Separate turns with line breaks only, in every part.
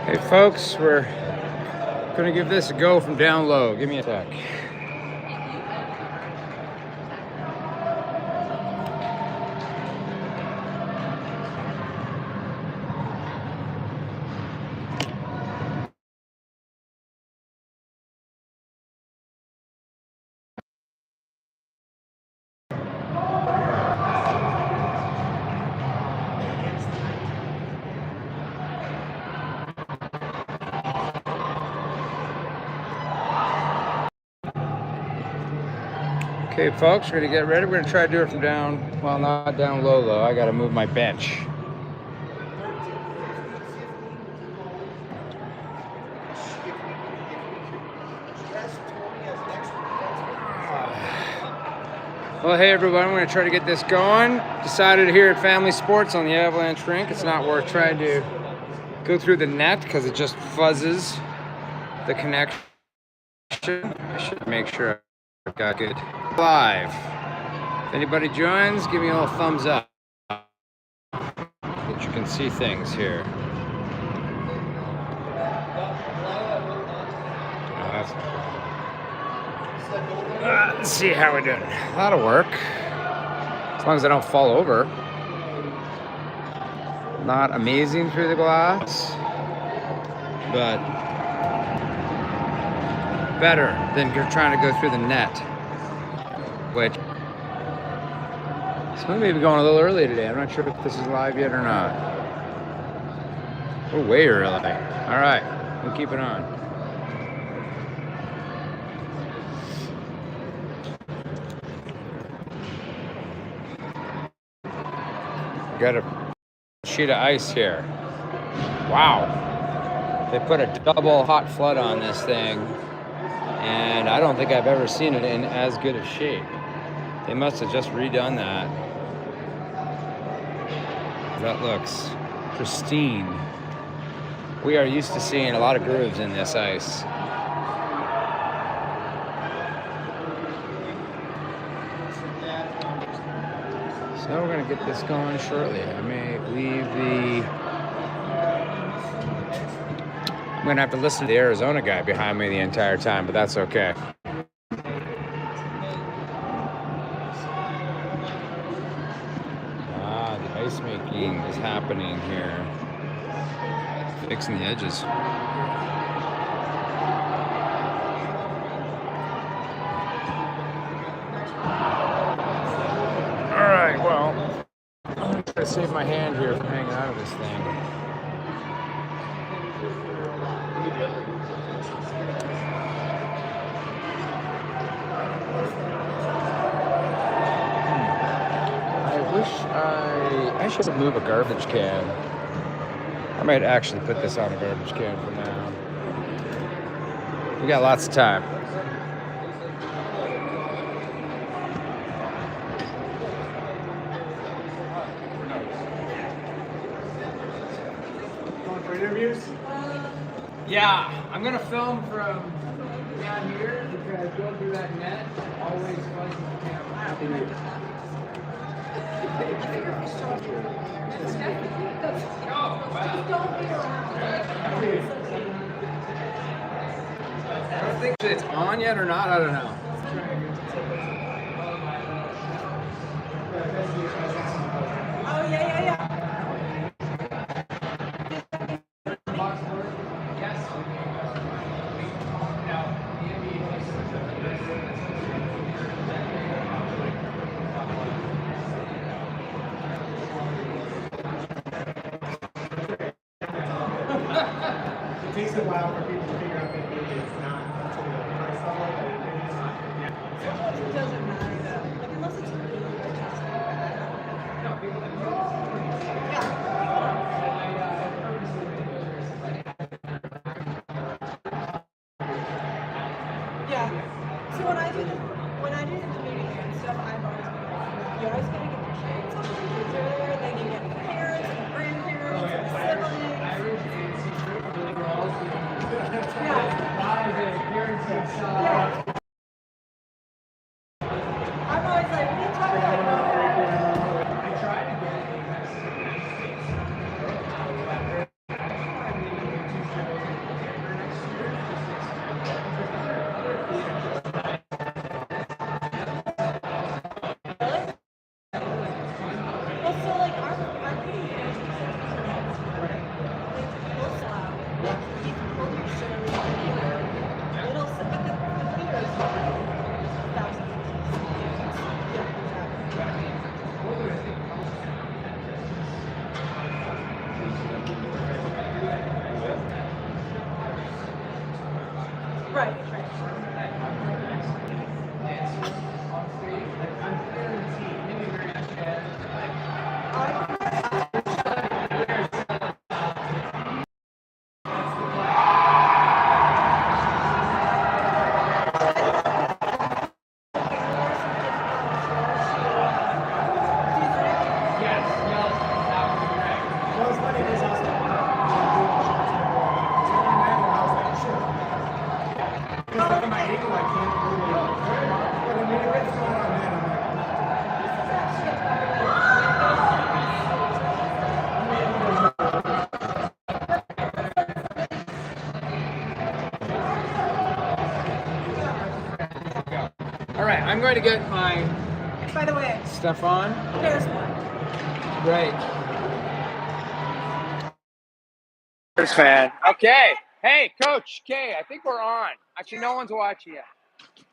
Hey folks, we're gonna give this a go from down low. Give me a sec. Okay folks, we're gonna get ready. We're gonna try to do it from down, well, not down low though. I gotta move my bench. Well, hey everyone, we're gonna try to get this going. Decided here at Family Sports on the Avalanche rink, it's not worth trying to go through the net because it just fuzzes the connection. I should make sure I've got good live. If anybody joins, give me a little thumbs up that you can see things here. Let's see how we're doing. That'll work. As long as I don't fall over. Not amazing through the glass, but better than trying to go through the net, which so maybe going a little early today. I'm not sure if this is live yet or not. We're way early. All right, we'll keep it on. Got a sheet of ice here. Wow. They put a double hot flood on this thing, and I don't think I've ever seen it in as good a shape. They must have just redone that. That looks pristine. We are used to seeing a lot of grooves in this ice. So we're gonna get this going shortly. I may leave I'm gonna have to listen to the Arizona guy behind me the entire time, but that's okay. The ice making is happening here. Fixing the edges. Alright, well, I'm gonna try to save my hand here from hanging out of this thing. I should move a garbage can. I might actually put this on a garbage can for now. We got lots of time.
Going for interviews?
Yeah, I'm gonna film from down here because going through that net always fuzzes the camera. I don't think it's on yet or not. I don't know.
Oh, yeah.
It takes a while for people to figure out that maybe it's not to the price level that it is.
Sometimes it doesn't matter though. Like unless it's really just yeah. So when I do the community and stuff, I've always been like, you're always gonna get your shades. The kids are there, then you get the parents and the grandparents and the siblings. Yeah. I'm always like, what are you talking about?
I tried to get
trying to get my
By the way,
stuff on.
there's one.
Great. Fan. Okay. Hey, Coach K, I think we're on. Actually, no one's watching yet.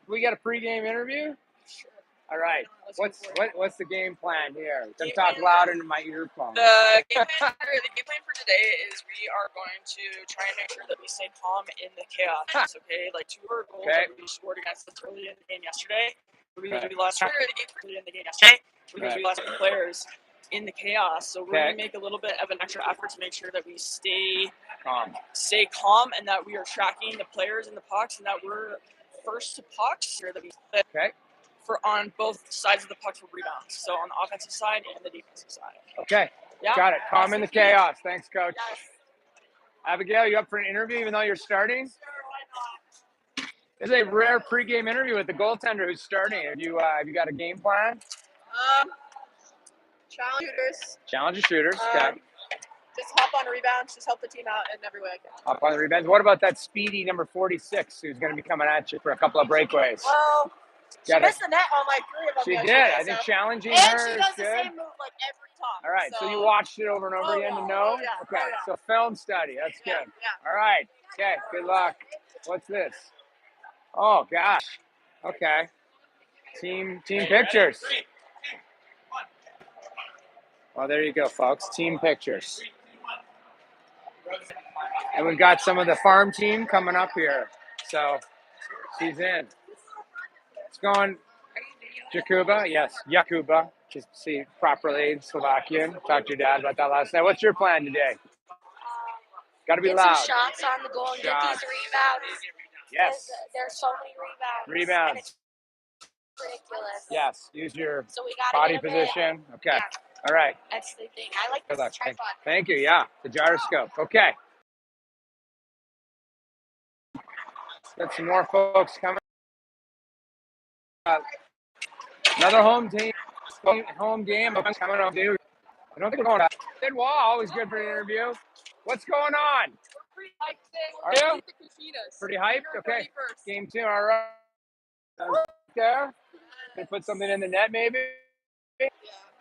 We got a pregame interview? All right. What's the game plan here? Don't talk loud into my earphone.
The game plan for today is we are going to try and make sure that we stay calm in the chaos. Okay, like 2 of our goals that we scored against us early in the game yesterday. We lost early in the game yesterday because we lost players in the chaos. So we're going to make a little bit of an extra effort to make sure that we stay calm, and that we are tracking the players and the pucks, and that we're first to pucks, or that we for on both sides of the puck for rebounds. So on the offensive side and the defensive side.
Okay.
Yeah.
Got it. Calm in the chaos. Thanks, Coach. Yes. Abigail, you up for an interview even though you're starting? This is a rare pregame interview with the goaltender who's starting. Have you got a game plan?
Challenge shooters.
Challenge the shooters. Okay.
Just hop on rebounds. Just help the team out in every way I can.
Hop on the rebounds. What about that speedy number 46 who's going to be coming at you for a couple of breakaways?
Well, she missed the net on like 3 of them.
She
yesterday,
did. I think challenging
and
her
she
is
does
good.
the same move like every time.
All right. So you watched it over and over again to know? Okay. So film study. That's good.
Yeah.
All right. Okay. Good luck. What's this? Oh gosh. Okay. Team pictures. Well, there you go, folks. Team pictures. And we've got some of the farm team coming up here. So she's in. It's going Jakuba. Yes, Jakuba. Just see properly Slovakian. Talked to your dad about that last night. What's your plan today? Got to be loud.
Get some shots on the goal and get these rebounds.
Yes.
There's so many rebounds.
Rebounds.
And it's ridiculous.
Yes. Use your
So we gotta
body
get a bit-
position. Okay.
Yeah,
All right.
that's the thing. I like
Good luck.
this tripod.
Thank you. Yeah. The gyroscope. Okay. Got some more folks coming. Another home game. Coming up, dude. I don't think we're going to. Sid Wall, always good for an interview. What's going on?
Pretty hyped today.
Are you?
The
Pretty hyped? Okay. Game 2. All right. There. Can put something in the net, maybe?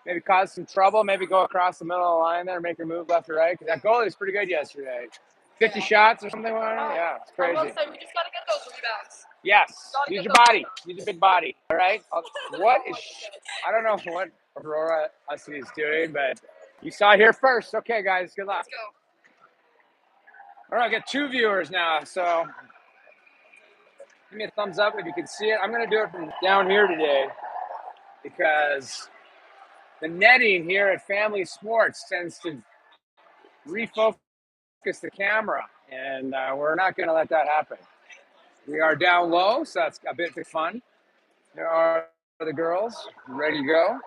Maybe cause some trouble. Maybe go across the middle of the line there and make her move left or right. Because that goalie was pretty good yesterday. 50 shots or something like that? Yeah, it's crazy.
We just got to get those rebounds.
Yes. Use your body. Use your big body. All right? I don't know what Aurora Hussey is doing, but you saw it here first. Okay, guys. Good luck.
Let's go.
All right, I got 2 viewers now, so give me a thumbs up if you can see it. I'm going to do it from down here today because the netting here at Family Sports tends to refocus the camera, and we're not going to let that happen. We are down low, so that's a bit of fun. There are the girls ready to go.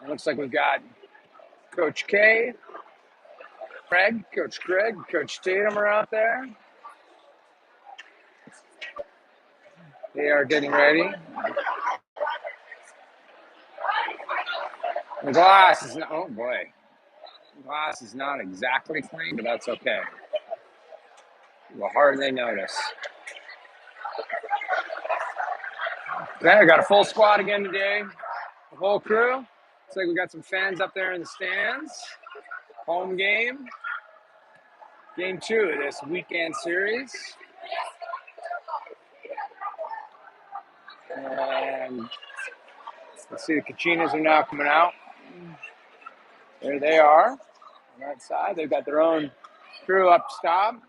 It looks like we've got Coach K, Coach Greg, Coach Tatum are out there. They are getting ready. The glass is not, oh boy. The glass is not exactly clean, but that's okay. We'll hardly notice. Okay, I got a full squad again today. The whole crew. Looks like we got some fans up there in the stands. Home game. Game 2 of this weekend series. And let's see, the Kachinas are now coming out. There they are on that side. They've got their own crew up top.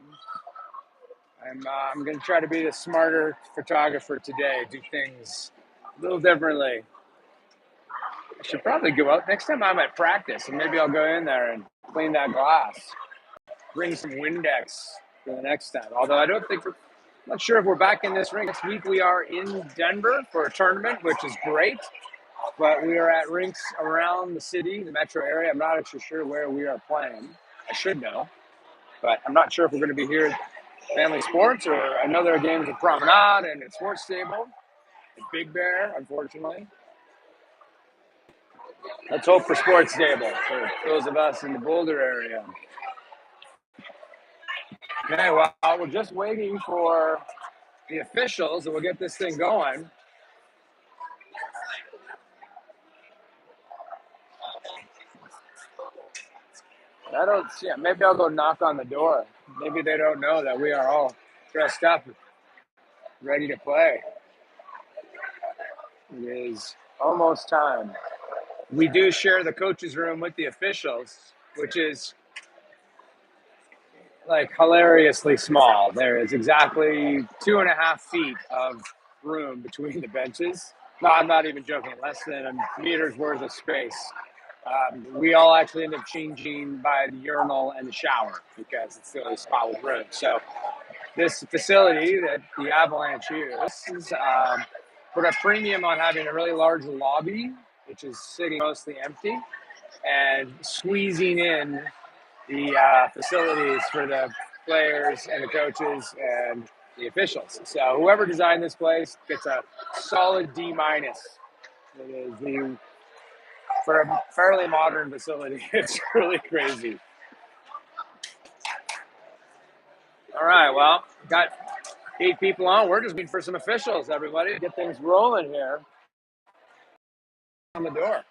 I'm going to try to be the smarter photographer today, do things a little differently. I should probably go out. Next time I'm at practice, and maybe I'll go in there and clean that glass. Bring some Windex for the next time. Although I don't think I'm not sure if we're back in this rink. This week we are in Denver for a tournament, which is great. But we are at rinks around the city, the metro area. I'm not actually sure where we are playing. I should know. But I'm not sure if we're going to be here at Family Sports or another games at Promenade and at Sports Stable. At Big Bear, unfortunately. Let's hope for Sports Stable for those of us in the Boulder area. Okay, well, we're just waiting for the officials, and we'll get this thing going. I don't see it. Maybe I'll go knock on the door. Maybe they don't know that we are all dressed up, ready to play. It is almost time. We do share the coaches' room with the officials, which is like hilariously small. There is exactly 2.5 feet of room between the benches. No, I'm not even joking. Less than a meter's worth of space. We all actually end up changing by the urinal and the shower because it's the only spot with room. So this facility that the Avalanche uses put a premium on having a really large lobby, which is sitting mostly empty, and squeezing in the facilities for the players and the coaches and the officials. So whoever designed this place gets a solid D minus. It is the for a fairly modern facility. It's really crazy. All right, well, got 8 people on. We're just waiting for some officials, everybody, to get things rolling here on the door.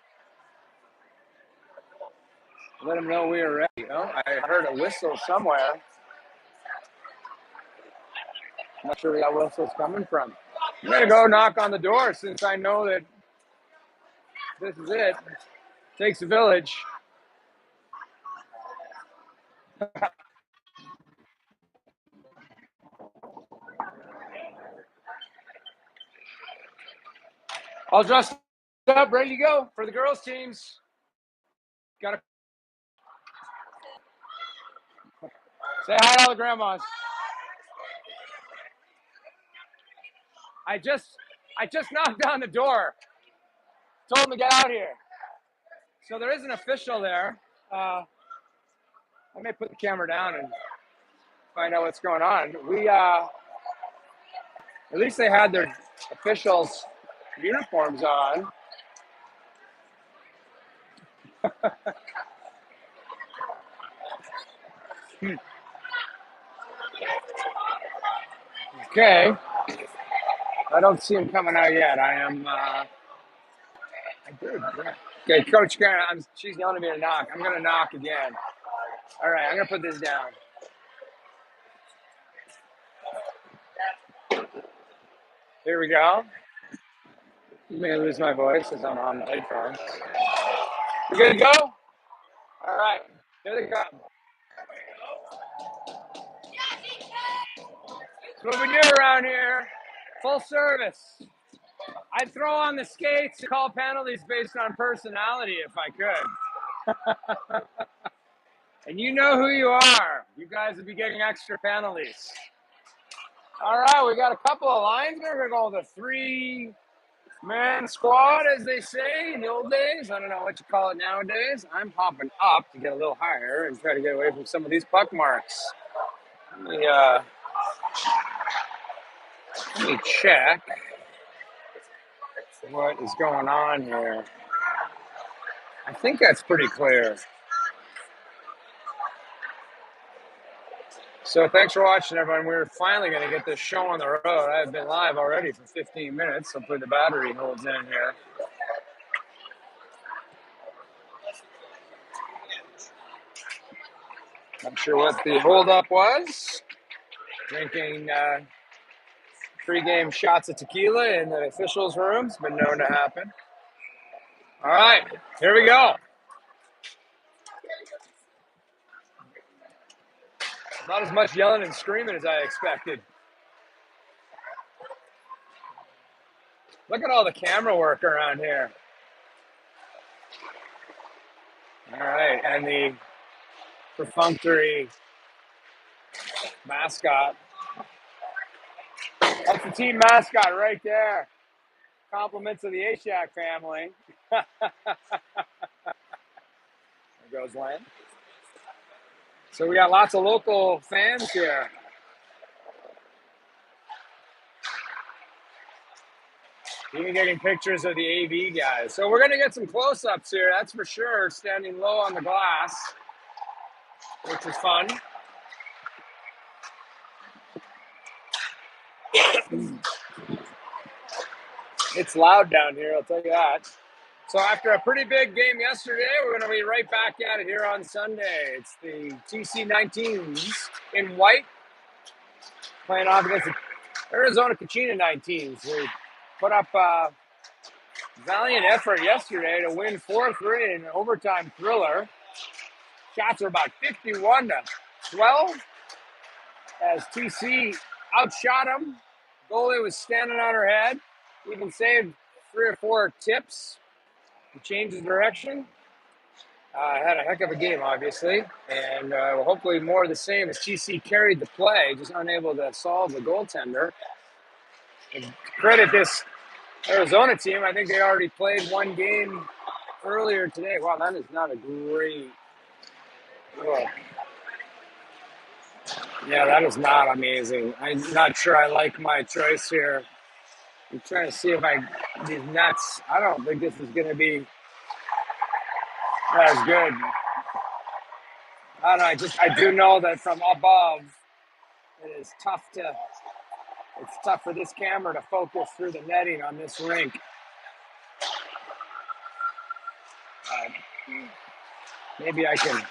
Let them know we are ready. Oh, I heard a whistle somewhere. I'm not sure where that whistle's coming from. I'm going to go knock on the door since I know that this is it. Takes a village. All dressed up, ready to go for the girls' teams. Got to say hi to all the grandmas. I just knocked on the door. Told them to get out here. So there is an official there. I may put the camera down and find out what's going on. We at least they had their officials' uniforms on. Okay. I don't see him coming out yet. I am. I did. Yeah. Okay, Coach Karen. She's yelling at me to knock. I'm gonna knock again. All right. I'm gonna put this down. Here we go. I'm gonna lose my voice as I'm on the headphones. You good to go? All right. Here they come. That's what we do around here. Full service. I'd throw on the skates and call penalties based on personality if I could. And you know who you are. You guys would be getting extra penalties. All right, we got a couple of lines. We're going to go with a 3-man squad, as they say in the old days. I don't know what you call it nowadays. I'm hopping up to get a little higher and try to get away from some of these puck marks. Let me check what is going on here. I think that's pretty clear. So thanks for watching, everyone. We're finally going to get this show on the road. I've been live already for 15 minutes. Hopefully the battery holds in here. Not sure what the holdup was. Drinking pre-game shots of tequila in the officials' rooms. Been known to happen. All right, here we go. Not as much yelling and screaming as I expected. Look at all the camera work around here. All right, and the perfunctory mascot. That's the team mascot right there. Compliments of the Ashak family. There goes Len. So we got lots of local fans here. Even getting pictures of the AV guys. So we're going to get some close-ups here, that's for sure, standing low on the glass, which is fun. It's loud down here, I'll tell you that. So after a pretty big game yesterday, we're going to be right back at it here on Sunday. It's the TC19s in white playing off against the Arizona Kachina 19s. They put up a valiant effort yesterday to win 4-3 in an overtime thriller. Shots are about 51-12 as TC outshot them. Goalie was standing on her head, even saved 3 or 4 tips to change the direction. Had a heck of a game, obviously, and hopefully more of the same as TC carried the play, just unable to solve the goaltender. And credit this Arizona team. I think they already played one game earlier today. Wow, that is not a great look. Yeah, that is not amazing. I'm not sure I like my choice here. I'm trying to see if these nets. I don't think this is going to be as good. I don't know. I do know that from above, it's tough for this camera to focus through the netting on this rink. Maybe I can.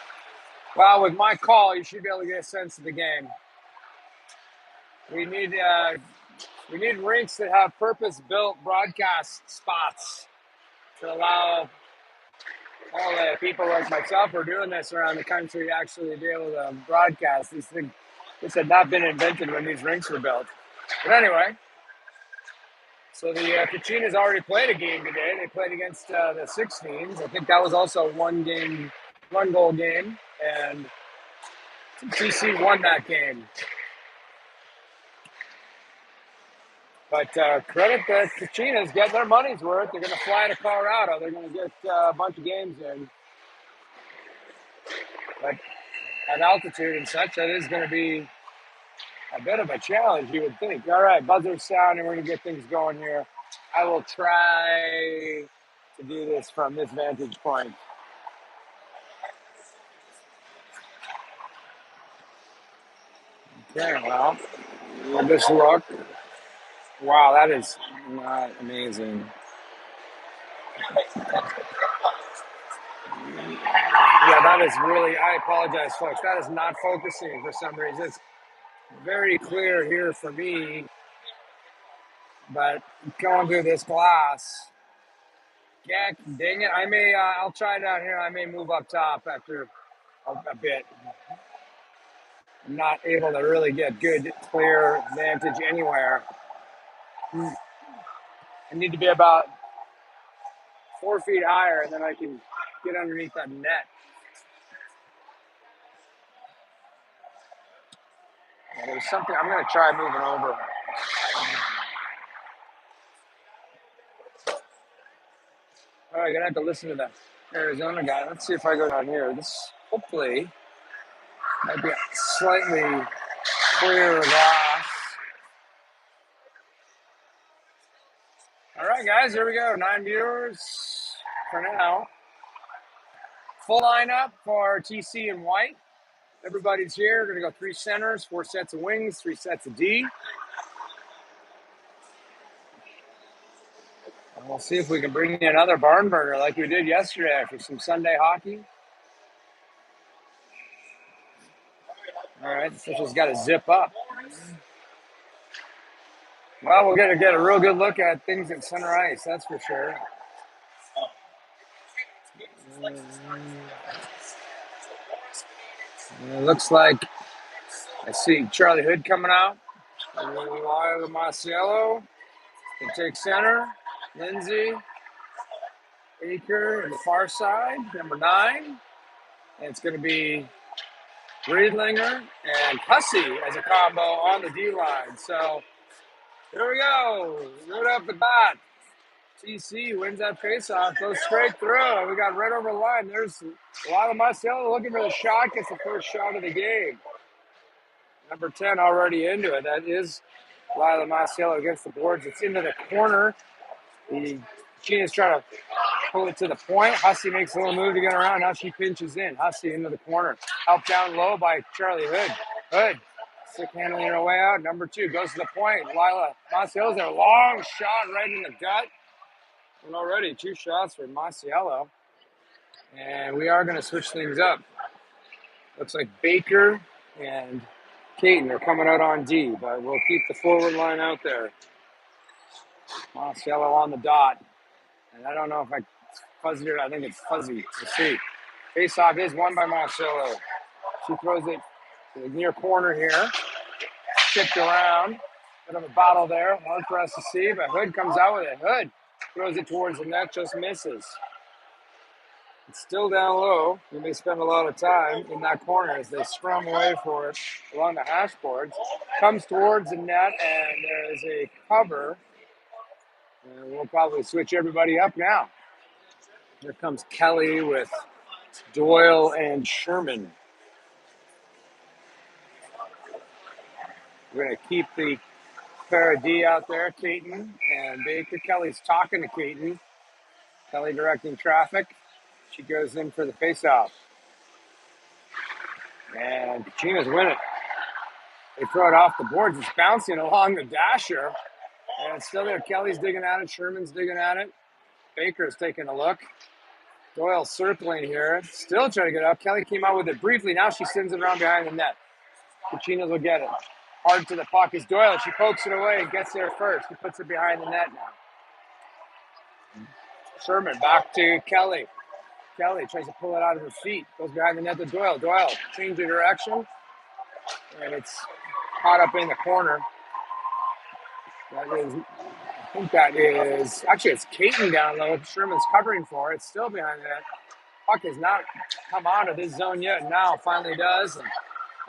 Well, with my call, you should be able to get a sense of the game. We need rinks that have purpose-built broadcast spots to allow all the people like myself who are doing this around the country to actually be able to broadcast these things. This had not been invented when these rinks were built. But anyway, so the Kachinas already played a game today. They played against the 16s. I think that was also a one-goal game, and TC won that game. But credit the Kachinas, get their money's worth. They're going to fly to Colorado. They're going to get a bunch of games in. But at altitude and such, that is going to be a bit of a challenge, you would think. All right, buzzer sound, and we're going to get things going here. I will try to do this from this vantage point. Okay, well, with this look, wow, that is not amazing. Yeah, that is really, I apologize, folks. That is not focusing for some reason. It's very clear here for me, but going through this glass, yeah, dang it. I'll try down here. I may move up top after a bit. I'm not able to really get good, clear vantage anywhere. I need to be about 4 feet higher, and then I can get underneath that net. Yeah, there's something, I'm going to try moving over. All right, gonna have to listen to the Arizona guy. Let's see if I go down here. This hopefully might be a slightly clearer glass. All right, guys, here we go. 9 viewers for now. Full lineup for TC in white. Everybody's here. We're gonna go 3 centers, 4 sets of wings, 3 sets of D. And we'll see if we can bring in another barn burner like we did yesterday for some Sunday hockey. All right, this has got to zip up. Well, we're going to get a real good look at things at center ice, that's for sure. It looks like I see Charlie Hood coming out. Lyle Marciello can take center. Lindsay, Aker on the far side, number 9. And it's going to be Riedlinger and Hussey as a combo on the D line. So here we go. Right off the bat. TC wins that faceoff, goes straight through. We got right over the line. There's Lyle Marciello looking for the shot, gets the first shot of the game. Number 10 already into it. That is Lyle Marciello against the boards. It's into the corner. The Gina's trying to pull it to the point. Hussey makes a little move to get around. Now she pinches in. Hussey into the corner. Helped down low by Charlie Hood. Hood Sick handling her way out. Number 2 goes to the point. Lila Masiello's there. Long shot right in the gut. And already 2 shots for Masiello. And we are going to switch things up. Looks like Baker and Caton are coming out on D, but we'll keep the forward line out there. Masiello on the dot. And I don't know if I fuzzy it. I think it's fuzzy. We'll see. Face-off is won by Masiello. She throws it to the near corner here. Tipped around. Bit of a battle there. Hard for us to see, but Hood comes out with it. Hood throws it towards the net, just misses. It's still down low. You may spend a lot of time in that corner as they scrum away for it along the hash boards. Comes towards the net, and there is a cover. And we'll probably switch everybody up now. Here comes Kelly with Doyle and Sherman. We're going to keep the pair of D out there, Caton and Baker. Kelly's talking to Caton. Kelly directing traffic. She goes in for the face-off. And Kachina's winning. They throw it off the boards. It's bouncing along the dasher. And it's still there. Kelly's digging at it. Sherman's digging at it. Baker's taking a look. Doyle circling here. Still trying to get up. Kelly came out with it briefly. Now she sends it around behind the net. Kachina's will get it. Hard to the puck is Doyle. She pokes it away and gets there first. He puts it behind the net now. Sherman back to Kelly. Kelly tries to pull it out of her feet. Goes behind the net to Doyle. Doyle changes direction. And it's caught up in the corner. I think that is, actually it's Caton down low. Sherman's covering for it. It's still behind the net. Puck has not come out of this zone yet. Now finally does. And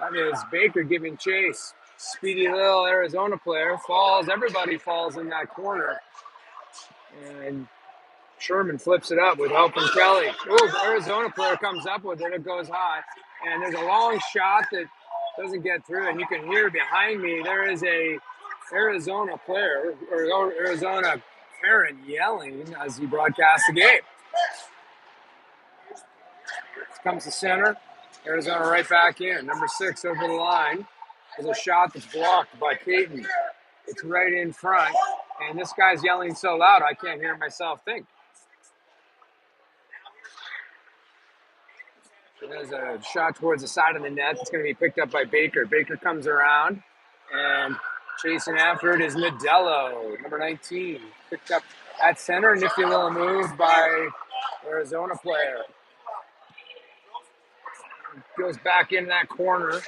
that is Baker giving chase. Speedy little Arizona player falls. Everybody falls in that corner. And Sherman flips it up with help from Kelly. Oh, Arizona player comes up with it. It goes high. And there's a long shot that doesn't get through. And you can hear behind me, there is a Arizona player or Arizona parent yelling as he broadcasts the game. Comes to center. Arizona right back in. Number 6 over the line. There's a shot that's blocked by Caton. It's right in front. And this guy's yelling so loud I can't hear myself think. There's a shot towards the side of the net. It's going to be picked up by Baker. Baker comes around, and chasing after it is Nadello, number 19. Picked up at center. Nifty little move by Arizona player. Goes back in that corner,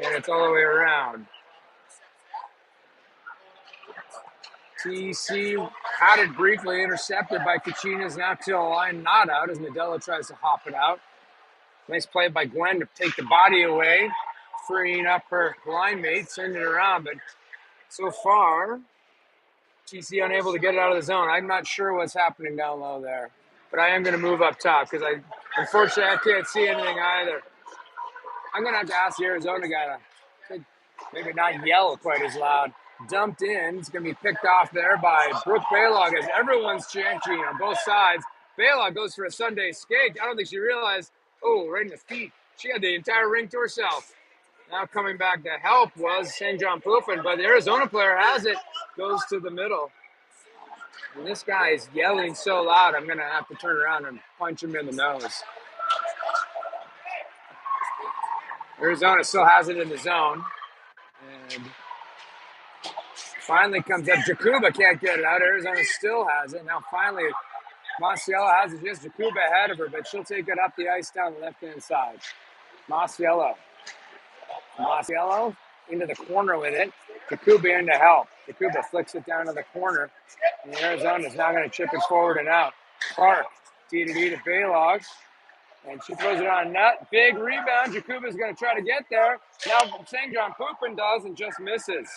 and it's all the way around. TC had it briefly intercepted by Kachina's now to the line, not out as Nadello tries to hop it out. Nice play by Gwen to take the body away, freeing up her line mate, sending it around. But so far, TC unable to get it out of the zone. I'm not sure what's happening down low there. But I am going to move up top because unfortunately, I can't see anything either. I'm going to have to ask the Arizona guy to maybe not yell quite as loud. Dumped in. It's going to be picked off there by Brooke Baylog as everyone's chanting on both sides. Baylog goes for a Sunday skate. I don't think she realized. Oh, right in the feet. She had the entire rink to herself. Now coming back to help was St. John Poofin, but the Arizona player has it, goes to the middle. And this guy is yelling so loud, I'm going to have to turn around and punch him in the nose. Arizona still has it in the zone. And finally comes up. Jakuba can't get it out. Arizona still has it. Now finally, Masiello has it, just Jakuba ahead of her, but she'll take it up the ice down the left-hand side. Masiello into the corner with it. Jakuba in to help. Jakuba flicks it down to the corner. And Arizona is now going to chip it forward and out. Clark, D to Baylog. And she throws it on net. Big rebound. Jakuba's going to try to get there. Now St. John Poopin does and just misses.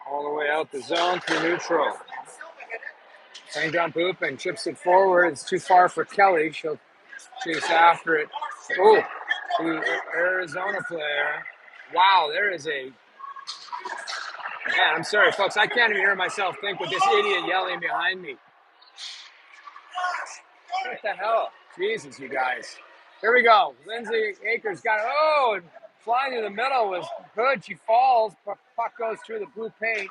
All the way out the zone through neutral. St. John Poopin chips it forward. It's too far for Kelly. She'll chase after it. Oh, the Arizona player. Wow, there is a... Man, I'm sorry, folks. I can't even hear myself think with this idiot yelling behind me. What the hell? Jesus, you guys. Here we go. Lindsay Akers got it. Oh, and flying through the middle was Hood. She falls. Puck goes through the blue paint.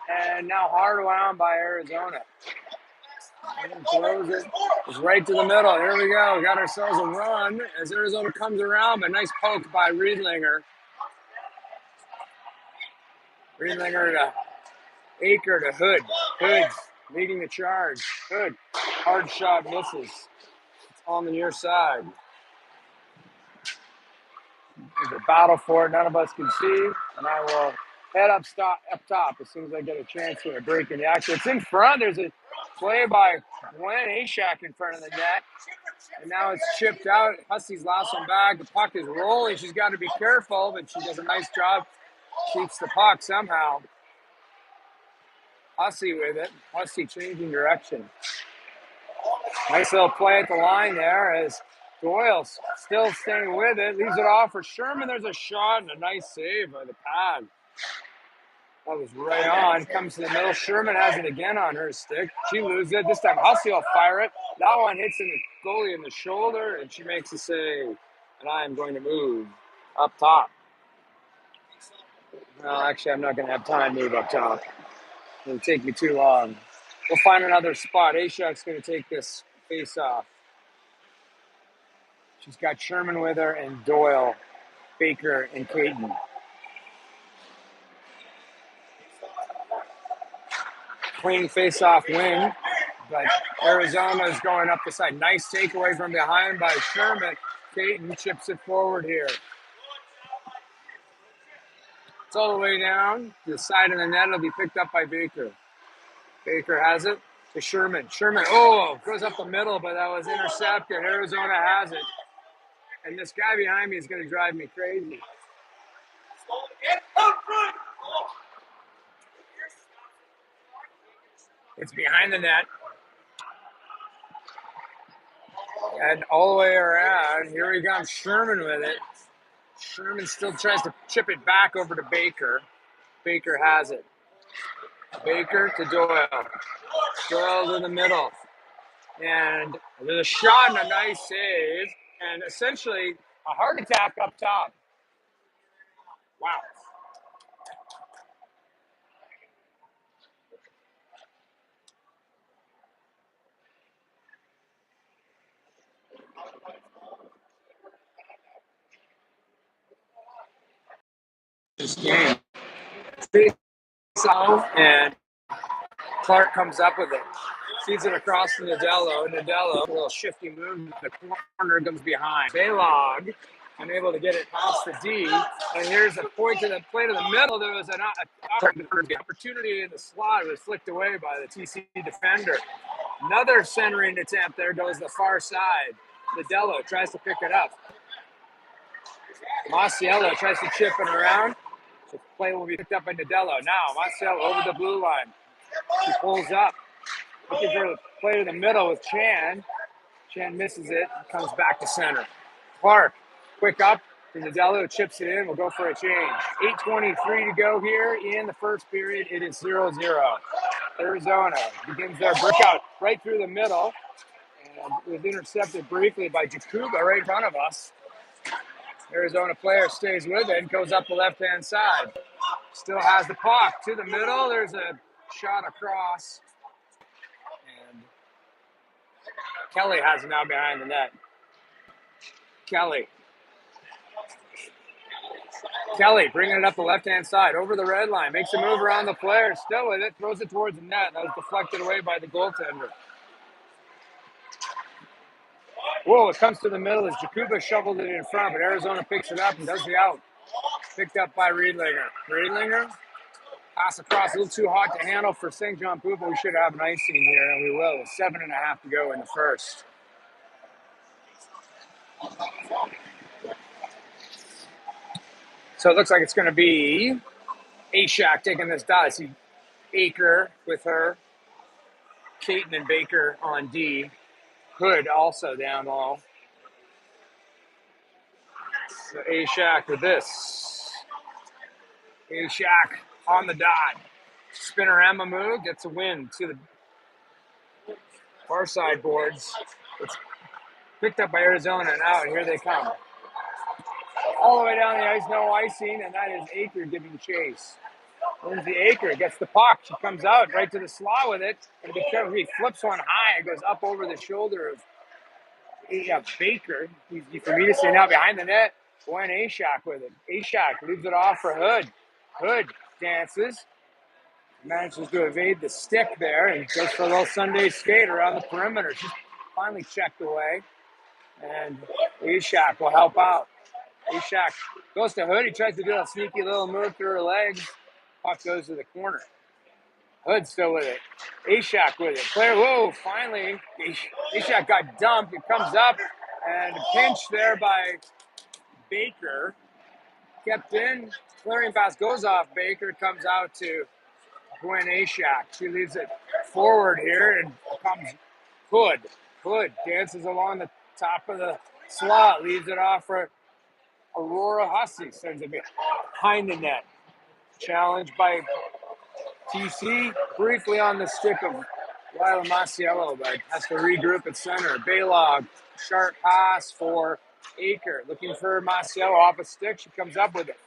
And now hard around by Arizona. And throws it. It's right to the middle. Here we go. Got ourselves a run as Arizona comes around. But nice poke by Riedlinger. Riedlinger to Aker to Hood. Hood's leading the charge. Hood. Hard shot misses. It's on the near side. There's a battle for it. None of us can see. And I will head up top as soon as I get a chance to break in the action. It's in front. There's a play by Gwen Ashak in front of the net. And now it's chipped out. Hussey's lost one back. The puck is rolling. She's got to be careful, but she does a nice job. Keeps the puck somehow. Hussey with it. Hussey changing direction. Nice little play at the line there as Doyle still staying with it. Leaves it off for Sherman. There's a shot and a nice save by the pad. That was right on. Comes to the middle. Sherman has it again on her stick. She loses it. This time Hussey will fire it. That one hits in the goalie in the shoulder, and she makes a save. And I am going to move up top. Well, actually, I'm not going to have time to move up top. It'll take me too long. We'll find another spot. Ashak's going to take this face off. She's got Sherman with her and Doyle, Baker, and Caden. Clean face-off win, but Arizona is going up the side. Nice takeaway from behind by Sherman. Caden chips it forward here. It's all the way down. The side of the net will be picked up by Baker. Baker has it to Sherman. Sherman, goes up the middle, but that was intercepted. Arizona has it. And this guy behind me is going to drive me crazy. It's behind the net. And all the way around, here he comes, Sherman with it. Sherman still tries to chip it back over to Baker. Baker has it. Baker to Doyle. Doyle to the middle. And there's a shot and a nice save. And essentially a heart attack up top. Wow. This game. And Clark comes up with it. Feeds it across to Nadello. Nadello, a little shifty move. The corner comes behind. Baylog, unable to get it past the D. And here's a point to the play to the middle. There was an opportunity in the slot. It was flicked away by the TC defender. Another centering attempt. There goes the far side. Nadello tries to pick it up. Masiello tries to chip it around. The play will be picked up by Nadello. Now, Masiello over the blue line. She pulls up. Looking for the play to the middle with Chan. Chan misses it. Comes back to center. Clark, quick up. Nadello chips it in. We'll go for a change. 8:23 to go here in the first period. It is 0-0. Arizona begins their breakout right through the middle. And it was intercepted briefly by Jakuba right in front of us. Arizona player stays with it and goes up the left-hand side. Still has the puck to the middle. There's a shot across. And Kelly has it now behind the net. Kelly bringing it up the left-hand side, over the red line, makes a move around the player, still with it, throws it towards the net. That was deflected away by the goaltender. Whoa, it comes to the middle as Jakuba shoveled it in front, but Arizona picks it up and does the out. Picked up by Riedlinger. Riedlinger, pass across, a little too hot to handle for St. John Poo, but we should have an icing here, and we will, with 7.5 to go in the first. So it looks like it's going to be Ashak taking this dot. I see Aker with her, Caton and Baker on D. Hood also down low. So Ashak with this. Ashak on the dot. Spinorama move, gets a win to the far side boards. It's Picked up by Arizona, and out. Here they come. All the way down the ice, no icing, and that is Aker giving chase. Lindsay Aker gets the puck. She comes out right to the slot with it. And be careful, he flips one high. It goes up over the shoulder of Baker. He's for me to say now behind the net. Gwen Ashak with it. Ashak leaves it off for Hood. Hood dances. Manages to evade the stick there and goes for a little Sunday skate around the perimeter. She's finally checked away. And Ashak will help out. Ashak goes to Hood. He tries to do a sneaky little move through her legs. Puck goes to the corner. Hood still with it. Ashak with it. Claire, whoa, finally. Ashak got dumped. It comes up and a pinch there by Baker. Kept in. Clearing pass goes off Baker. Comes out to Gwen Ashak. She leaves it forward here and comes Hood. Hood dances along the top of the slot. Leaves it off for Aurora Hussey. Sends it behind the net. Challenged by TC, briefly on the stick of Lila Masiello, but has to regroup at center. Baylog, sharp pass for Aker. Looking for Masiello off a stick. She comes up with it.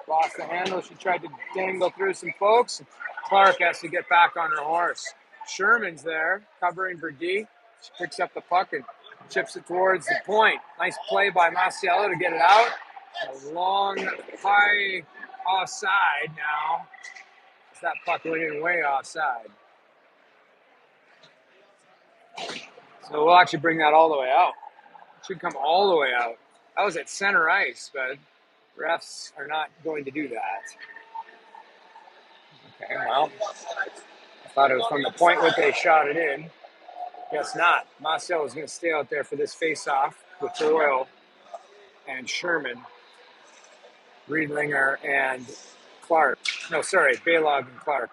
Lost the handle. She tried to dangle through some folks. Clark has to get back on her horse. Sherman's there, covering for D. She picks up the puck and chips it towards the point. Nice play by Masiello to get it out. A long, high offside now. That puck went in way offside. So we'll actually bring that all the way out. It should come all the way out. That was at center ice, but refs are not going to do that. Okay, well, I thought it was from the point where they shot it in. Guess not. Marcel is going to stay out there for this face-off with Doyle and Sherman, Riedlinger and Clark. No, sorry, Baylog and Clark.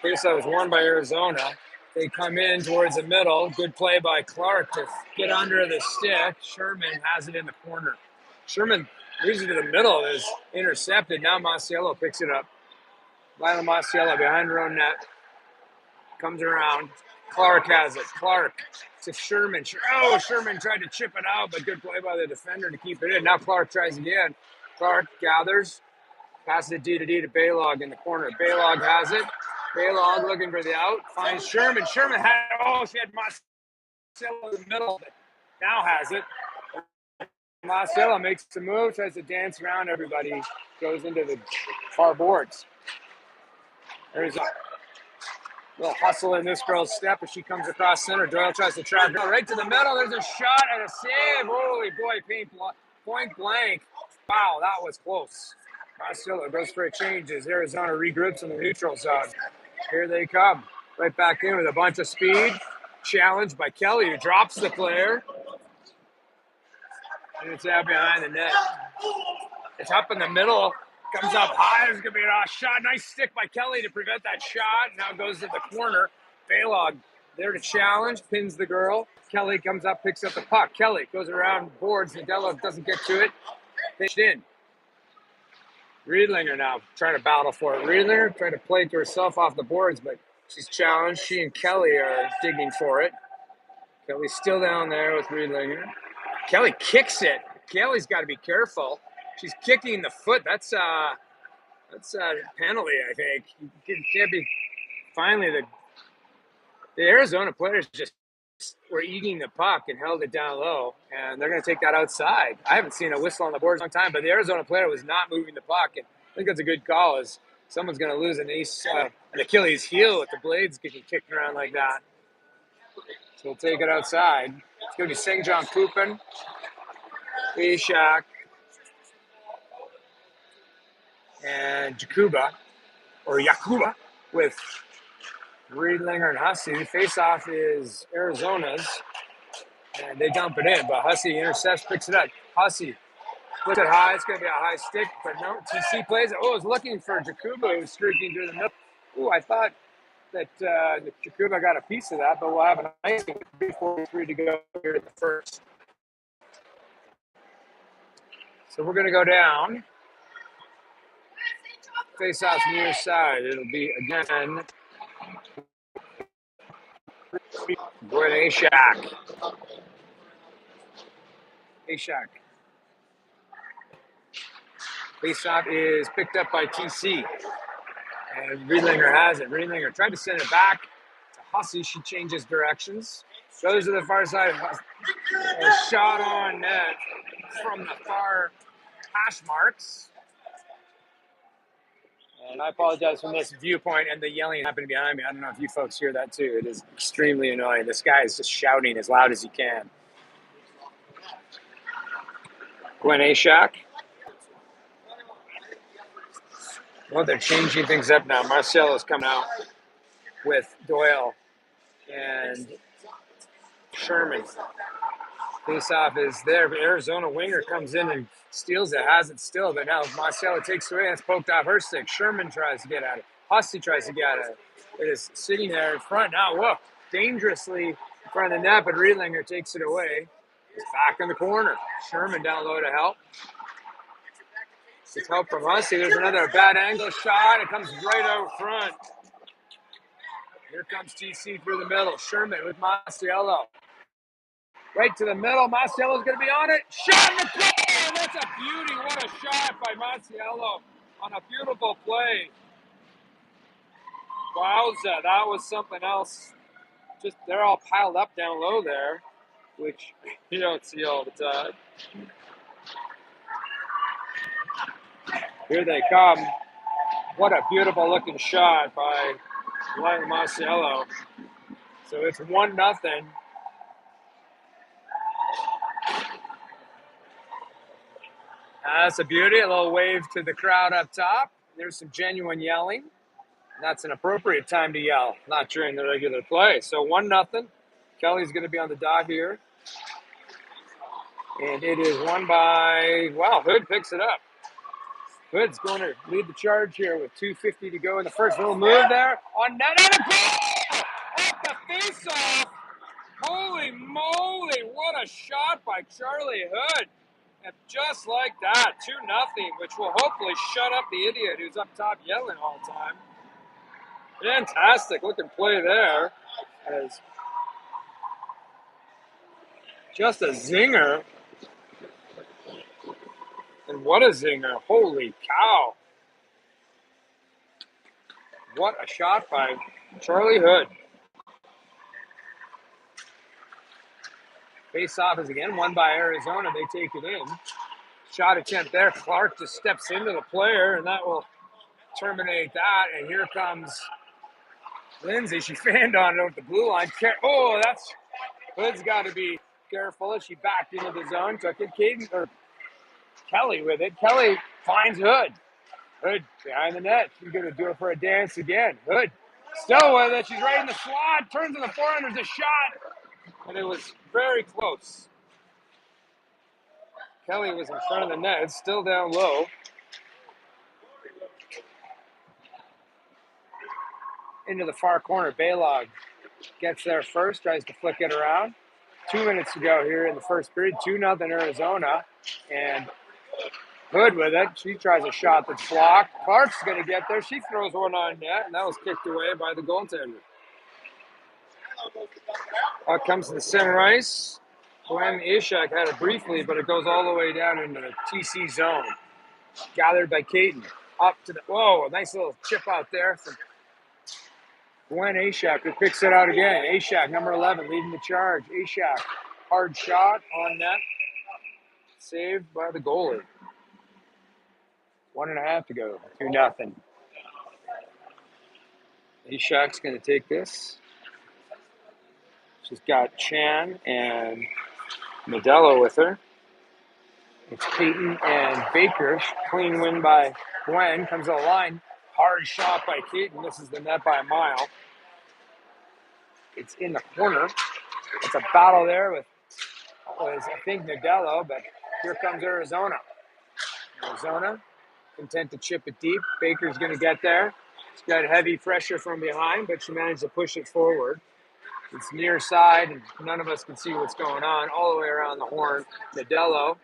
Face-off was won by Arizona. They come in towards the middle. Good play by Clark to get under the stick. Sherman has it in the corner. Sherman moves it to the middle, is intercepted. Now Masiello picks it up. Lila Masiello behind her own net. Comes around. Clark has it. Clark to Sherman. Oh, Sherman tried to chip it out, but good play by the defender to keep it in. Now Clark tries again. Clark gathers. Passes it D to Baylog in the corner. Baylog has it. Baylog looking for the out. Finds Sherman. Sherman had, she had Marcelo in the middle, but now has it. Marcelo makes the move, tries to dance around everybody, goes into the far boards. There's a little hustle in this girl's step as she comes across center. Doyle tries to trap her right to the middle. There's a shot and a save. Holy boy, point blank. Wow, that was close. Marcelo goes for a change as Arizona regroups in the neutral zone. Here they come. Right back in with a bunch of speed. Challenged by Kelly, who drops the player. And it's out behind the net. It's up in the middle. Comes up high. There's going to be a shot. Nice stick by Kelly to prevent that shot. Now goes to the corner. Baylog there to challenge. Pins the girl. Kelly comes up, picks up the puck. Kelly goes around boards. Nadella doesn't get to it. Pitched in. Riedlinger now trying to battle for it. Riedlinger trying to play to herself off the boards, but she's challenged. She and Kelly are digging for it. Kelly's still down there with Riedlinger. Kelly kicks it. Kelly's got to be careful. She's kicking the foot. That's a penalty, I think. You can't be. Finally, the Arizona players just were eating the puck and held it down low, and they're going to take that outside. I haven't seen a whistle on the boards in a long time, but the Arizona player was not moving the puck, and I think that's a good call, as someone's going to lose an Achilles heel with the blades getting kicked around like that. So we'll take it outside. It's going to be St. John Coopin, Ishak, and Yakuba with Riedlinger and Hussey. The face-off is Arizona's, and they dump it in, but Hussey intercepts, picks it up. Hussey flips it high. It's going to be a high stick, but no, TC plays it. Oh, it's looking for Jakuba, who's streaking through the middle. Oh, I thought that Jakuba got a piece of that, but we'll have an icing with 3:43 to go here in the first. So we're going to go down. Face-off near side. It'll be, again, Gwen Ashak. Ashak. Face-off is picked up by TC. And Riedlinger has it. Riedlinger tried to send it back to Hussey. She changes directions. Goes to the far side. A shot on net from the far hash marks. And I apologize for this viewpoint and the yelling happening behind me. I don't know if you folks hear that too. It is extremely annoying. This guy is just shouting as loud as he can. Gwen Ashak. Well, they're changing things up now. Marcelo's coming out with Doyle and Sherman. Face-off is there, but Arizona winger comes in and steals it, has it still, but now Marcelo takes it away and it's poked off her stick. Sherman tries to get at it. Hussey tries to get at it. It is sitting there in front now. Whoa, dangerously in front of the net, but Riedlinger takes it away. It's back in the corner. Sherman down low to help. It's help from Hussey. There's another bad angle shot. It comes right out front. Here comes TC through the middle. Sherman with Marcelo. Right to the middle. Marcelo's going to be on it. Shot in the goal! That's a beauty. What a shot by Marcelo on a beautiful play. Wowza, that was something else. Just they're all piled up down low there, which you don't see all the time. Here they come. What a beautiful looking shot by Marcelo. So it's 1-0. That's a beauty. A little wave to the crowd up top. There's some genuine yelling. That's an appropriate time to yell, not during the regular play. So 1-0. Kelly's going to be on the dot here. And it is won by, wow, Hood picks it up. Hood's going to lead the charge here with 2:50 to go in the first. Little move there on net and a goal! Off the face-off. Holy moly, what a shot by Charlie Hood. And just like that, 2-0, which will hopefully shut up the idiot who's up top yelling all the time. Fantastic looking play there. As just a zinger. And what a zinger. Holy cow. What a shot by Charlie Hood. Face-off is again won by Arizona. They take it in. Shot attempt there. Clark just steps into the player, and that will terminate that. And here comes Lindsay. She fanned on it over the blue line. Oh, that's Hood's got to be careful as she backed into the zone. Took it. Kelly with it. Kelly finds Hood. Hood behind the net. She's going to do it for a dance again. Hood still with it. She's right in the slot. Turns in the forehand. There's a shot. And it was very close. Kelly was in front of the net. It's still down low. Into the far corner. Baylog gets there first. Tries to flick it around. 2 minutes to go here in the first period. 2-0 Arizona. And Hood with it. She tries a shot that's blocked. Clark's going to get there. She throws one on net, and that was kicked away by the goaltender. Puck comes to the center ice. Gwen Ashak had it briefly, but it goes all the way down into the TC zone. Gathered by Caton. Up to the, whoa, a nice little chip out there from Gwen Ashak, who picks it out again. Ashak, number 11, leading the charge. Ashak, hard shot on net. Saved by the goalie. 1.5 to go. 2-0. Ashak's going to take this. She's got Chan and Modelo with her. It's Peyton and Baker. Clean win by Gwen. Comes to the line. Hard shot by Keaton. This is the net by a mile. It's in the corner. It's a battle there with, I think, Modelo, but here comes Arizona. Arizona content to chip it deep. Baker's going to get there. She's got heavy pressure from behind, but she managed to push it forward. It's near side, and none of us can see what's going on all the way around the horn. Modelo.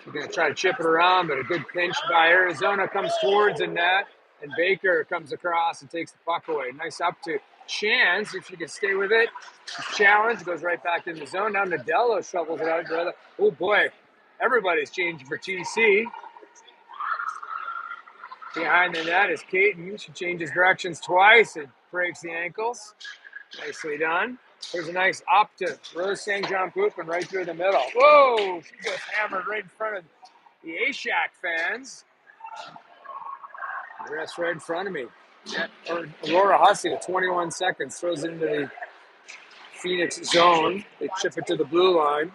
She's going to try to chip it around, but a good pinch by Arizona comes towards the net. And Baker comes across and takes the puck away. Nice up to Chance, if she can stay with it. Challenge, goes right back in the zone. Now Nadello shovels it out. Oh boy, everybody's changing for TC. Behind the net is Caton. She changes directions twice and breaks the ankles. Nicely done. There's a nice up to Rose St. John Poop and right through the middle. Whoa, she gets hammered right in front of the A-Shack fans. The rest right in front of me. Aurora Hussey at 21 seconds throws it into the Phoenix zone. They chip it to the blue line.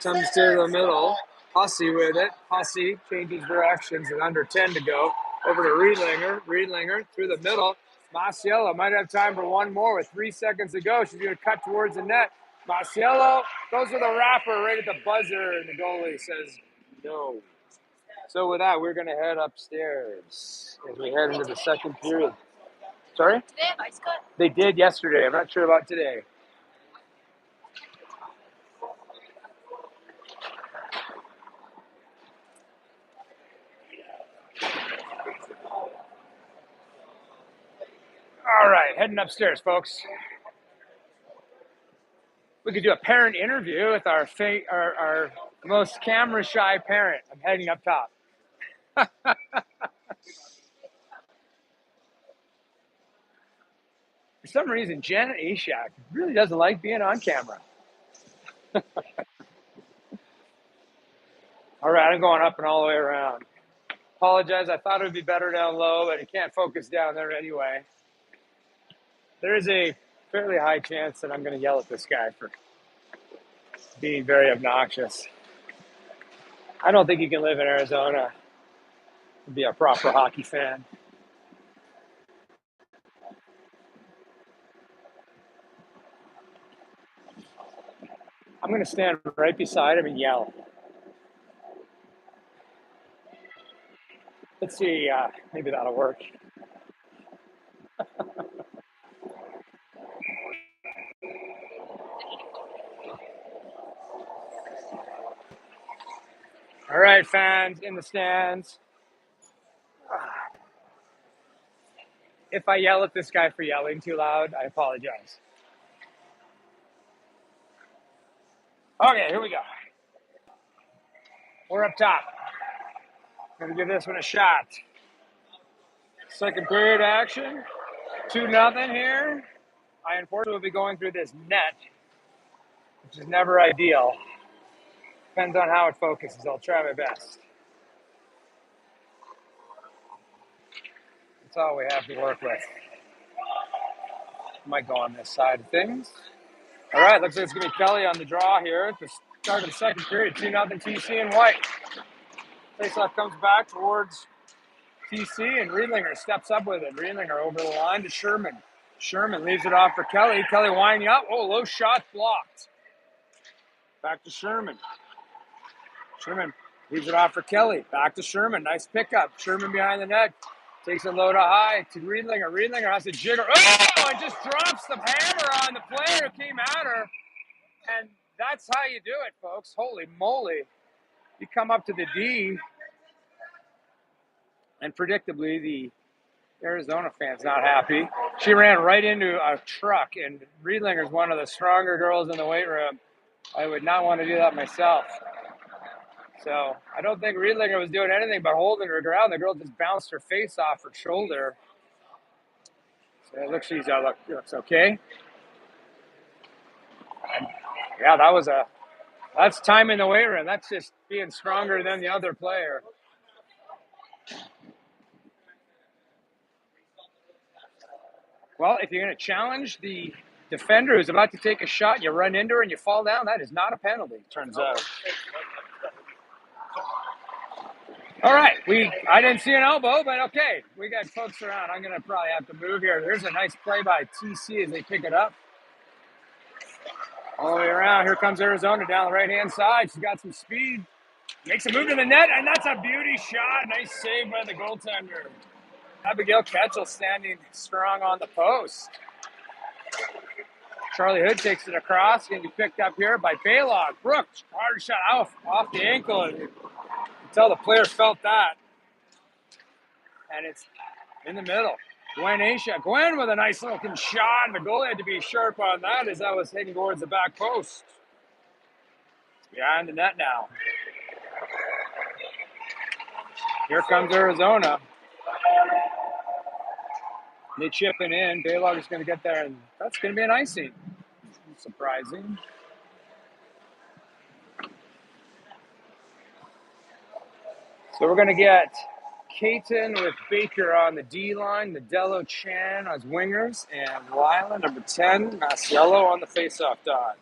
Comes to the middle. Hussey with it. Hussey changes directions and under 10 to go. Over to Riedlinger. Riedlinger through the middle. Masiello might have time for one more with 3 seconds to go. She's going to cut towards the net. Masiello goes with a wrapper right at the buzzer, and the goalie says no. So with that, we're going to head upstairs as we head into the second period. Sorry?
Do they have ice cut?
They did yesterday. I'm not sure about today. All right, heading upstairs, folks. We could do a parent interview with our most camera-shy parent. I'm heading up top. For some reason, Janet Ashak really doesn't like being on camera. All right, I'm going up and all the way around. Apologize, I thought it would be better down low, but it can't focus down there anyway. There is a fairly high chance that I'm going to yell at this guy for being very obnoxious. I don't think you can live in Arizona and be a proper hockey fan. I'm going to stand right beside him and yell. Let's see, maybe that'll work. All right, fans in the stands. If I yell at this guy for yelling too loud, I apologize. Okay, here we go. We're up top. Gonna give this one a shot. Second period action. 2-0 here. I unfortunately will be going through this net, which is never ideal. Depends on how it focuses. I'll try my best. That's all we have to work with. Might go on this side of things. All right, looks like it's going to be Kelly on the draw here at the start of the second period. 2-0 TC and White. Faceoff comes back towards TC, and Riedlinger steps up with it. Riedlinger over the line to Sherman. Sherman leaves it off for Kelly. Kelly winding up. Oh, low shot blocked. Back to Sherman. Sherman leaves it off for Kelly. Back to Sherman. Nice pickup. Sherman behind the net. Takes a low to high to Riedlinger. Riedlinger has to jigger. Oh, and just drops the hammer on the player who came at her. And that's how you do it, folks. Holy moly. You come up to the D, and predictably, the Arizona fan's not happy. She ran right into a truck, and Riedlinger's one of the stronger girls in the weight room. I would not want to do that myself. So I don't think Riedlinger was doing anything but holding her ground. The girl just bounced her face off her shoulder. So it looks looks okay. And yeah, that's time in the weight room. That's just being stronger than the other player. Well, if you're going to challenge the defender who's about to take a shot, you run into her and you fall down, that is not a penalty, turns out. All right, I didn't see an elbow, but okay. We got folks around. I'm going to probably have to move here. There's a nice play by TC as they pick it up. All the way around. Here comes Arizona down the right-hand side. She's got some speed. Makes a move to the net, and that's a beauty shot. Nice save by the goaltender. Abigail Ketchel standing strong on the post. Charlie Hood takes it across. Going to be picked up here by Baylog. Brooks, hard shot off the ankle. And you can tell the player felt that. and it's in the middle. Gwen with a nice looking shot, and the goalie had to be sharp on that as that was heading towards the back post. Behind the net now. Here comes Arizona. They chipping in. Baylog is going to get there, and that's going to be an icing. Surprising. So we're going to get Caton with Baker on the D line, Nadello Chan as wingers, and Lila, number 10, Masiello on the faceoff dot.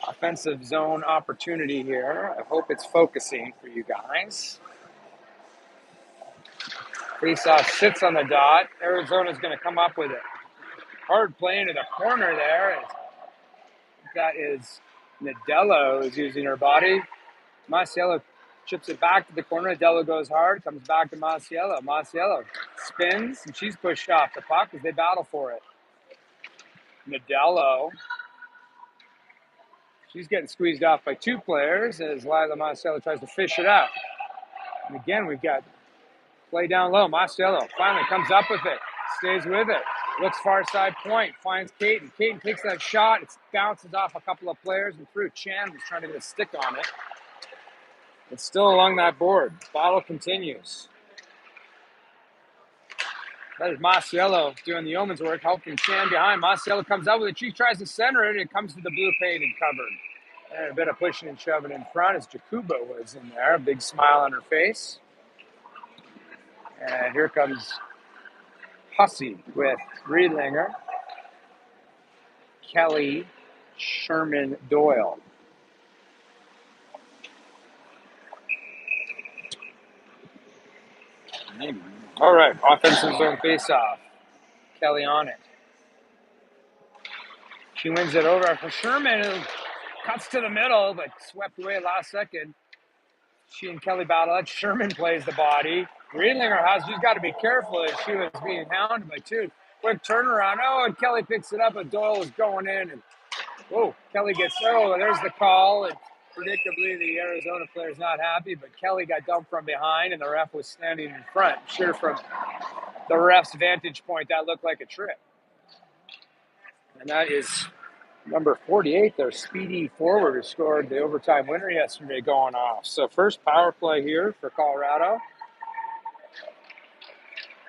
Offensive zone opportunity here. I hope it's focusing for you guys. Faceoff sits on the dot. Arizona's going to come up with it. Hard play into the corner there. That is Nadello is using her body. Masiello chips it back to the corner. Nadello goes hard, comes back to Masiello. Masiello spins, and she's pushed off the puck as they battle for it. Nadello, she's getting squeezed off by two players as Lila Masiello tries to fish it out. And again, we've got play down low. Masiello finally comes up with it, stays with it, looks far side point, finds Caton. Caton takes that shot. It bounces off a couple of players and through. Chan was trying to get a stick on it. It's still along that board. Battle continues. That is Masiello doing the yeoman's work, helping Chan behind. Masiello comes out with it. She tries to center it, and it comes to the blue paving covered. And a bit of pushing and shoving in front as Jakuba was in there. A big smile on her face. And here comes Hussey with Riedlinger, Kelly, Sherman, Doyle. All right, offensive zone faceoff. Kelly on it. She wins it over for Sherman, who cuts to the middle, but swept away last second. She and Kelly battle it. Sherman plays the body. Riedlinger she's got to be careful as she was being hounded by two. Quick turnaround. Oh, and Kelly picks it up, but Doyle is going in. And Kelly gets, there's the call. And predictably, the Arizona player is not happy, but Kelly got dumped from behind, and the ref was standing in front. I'm sure from the ref's vantage point, that looked like a trip. And that is number 48, their speedy forward, who scored the overtime winner yesterday, going off. So first power play here for Colorado.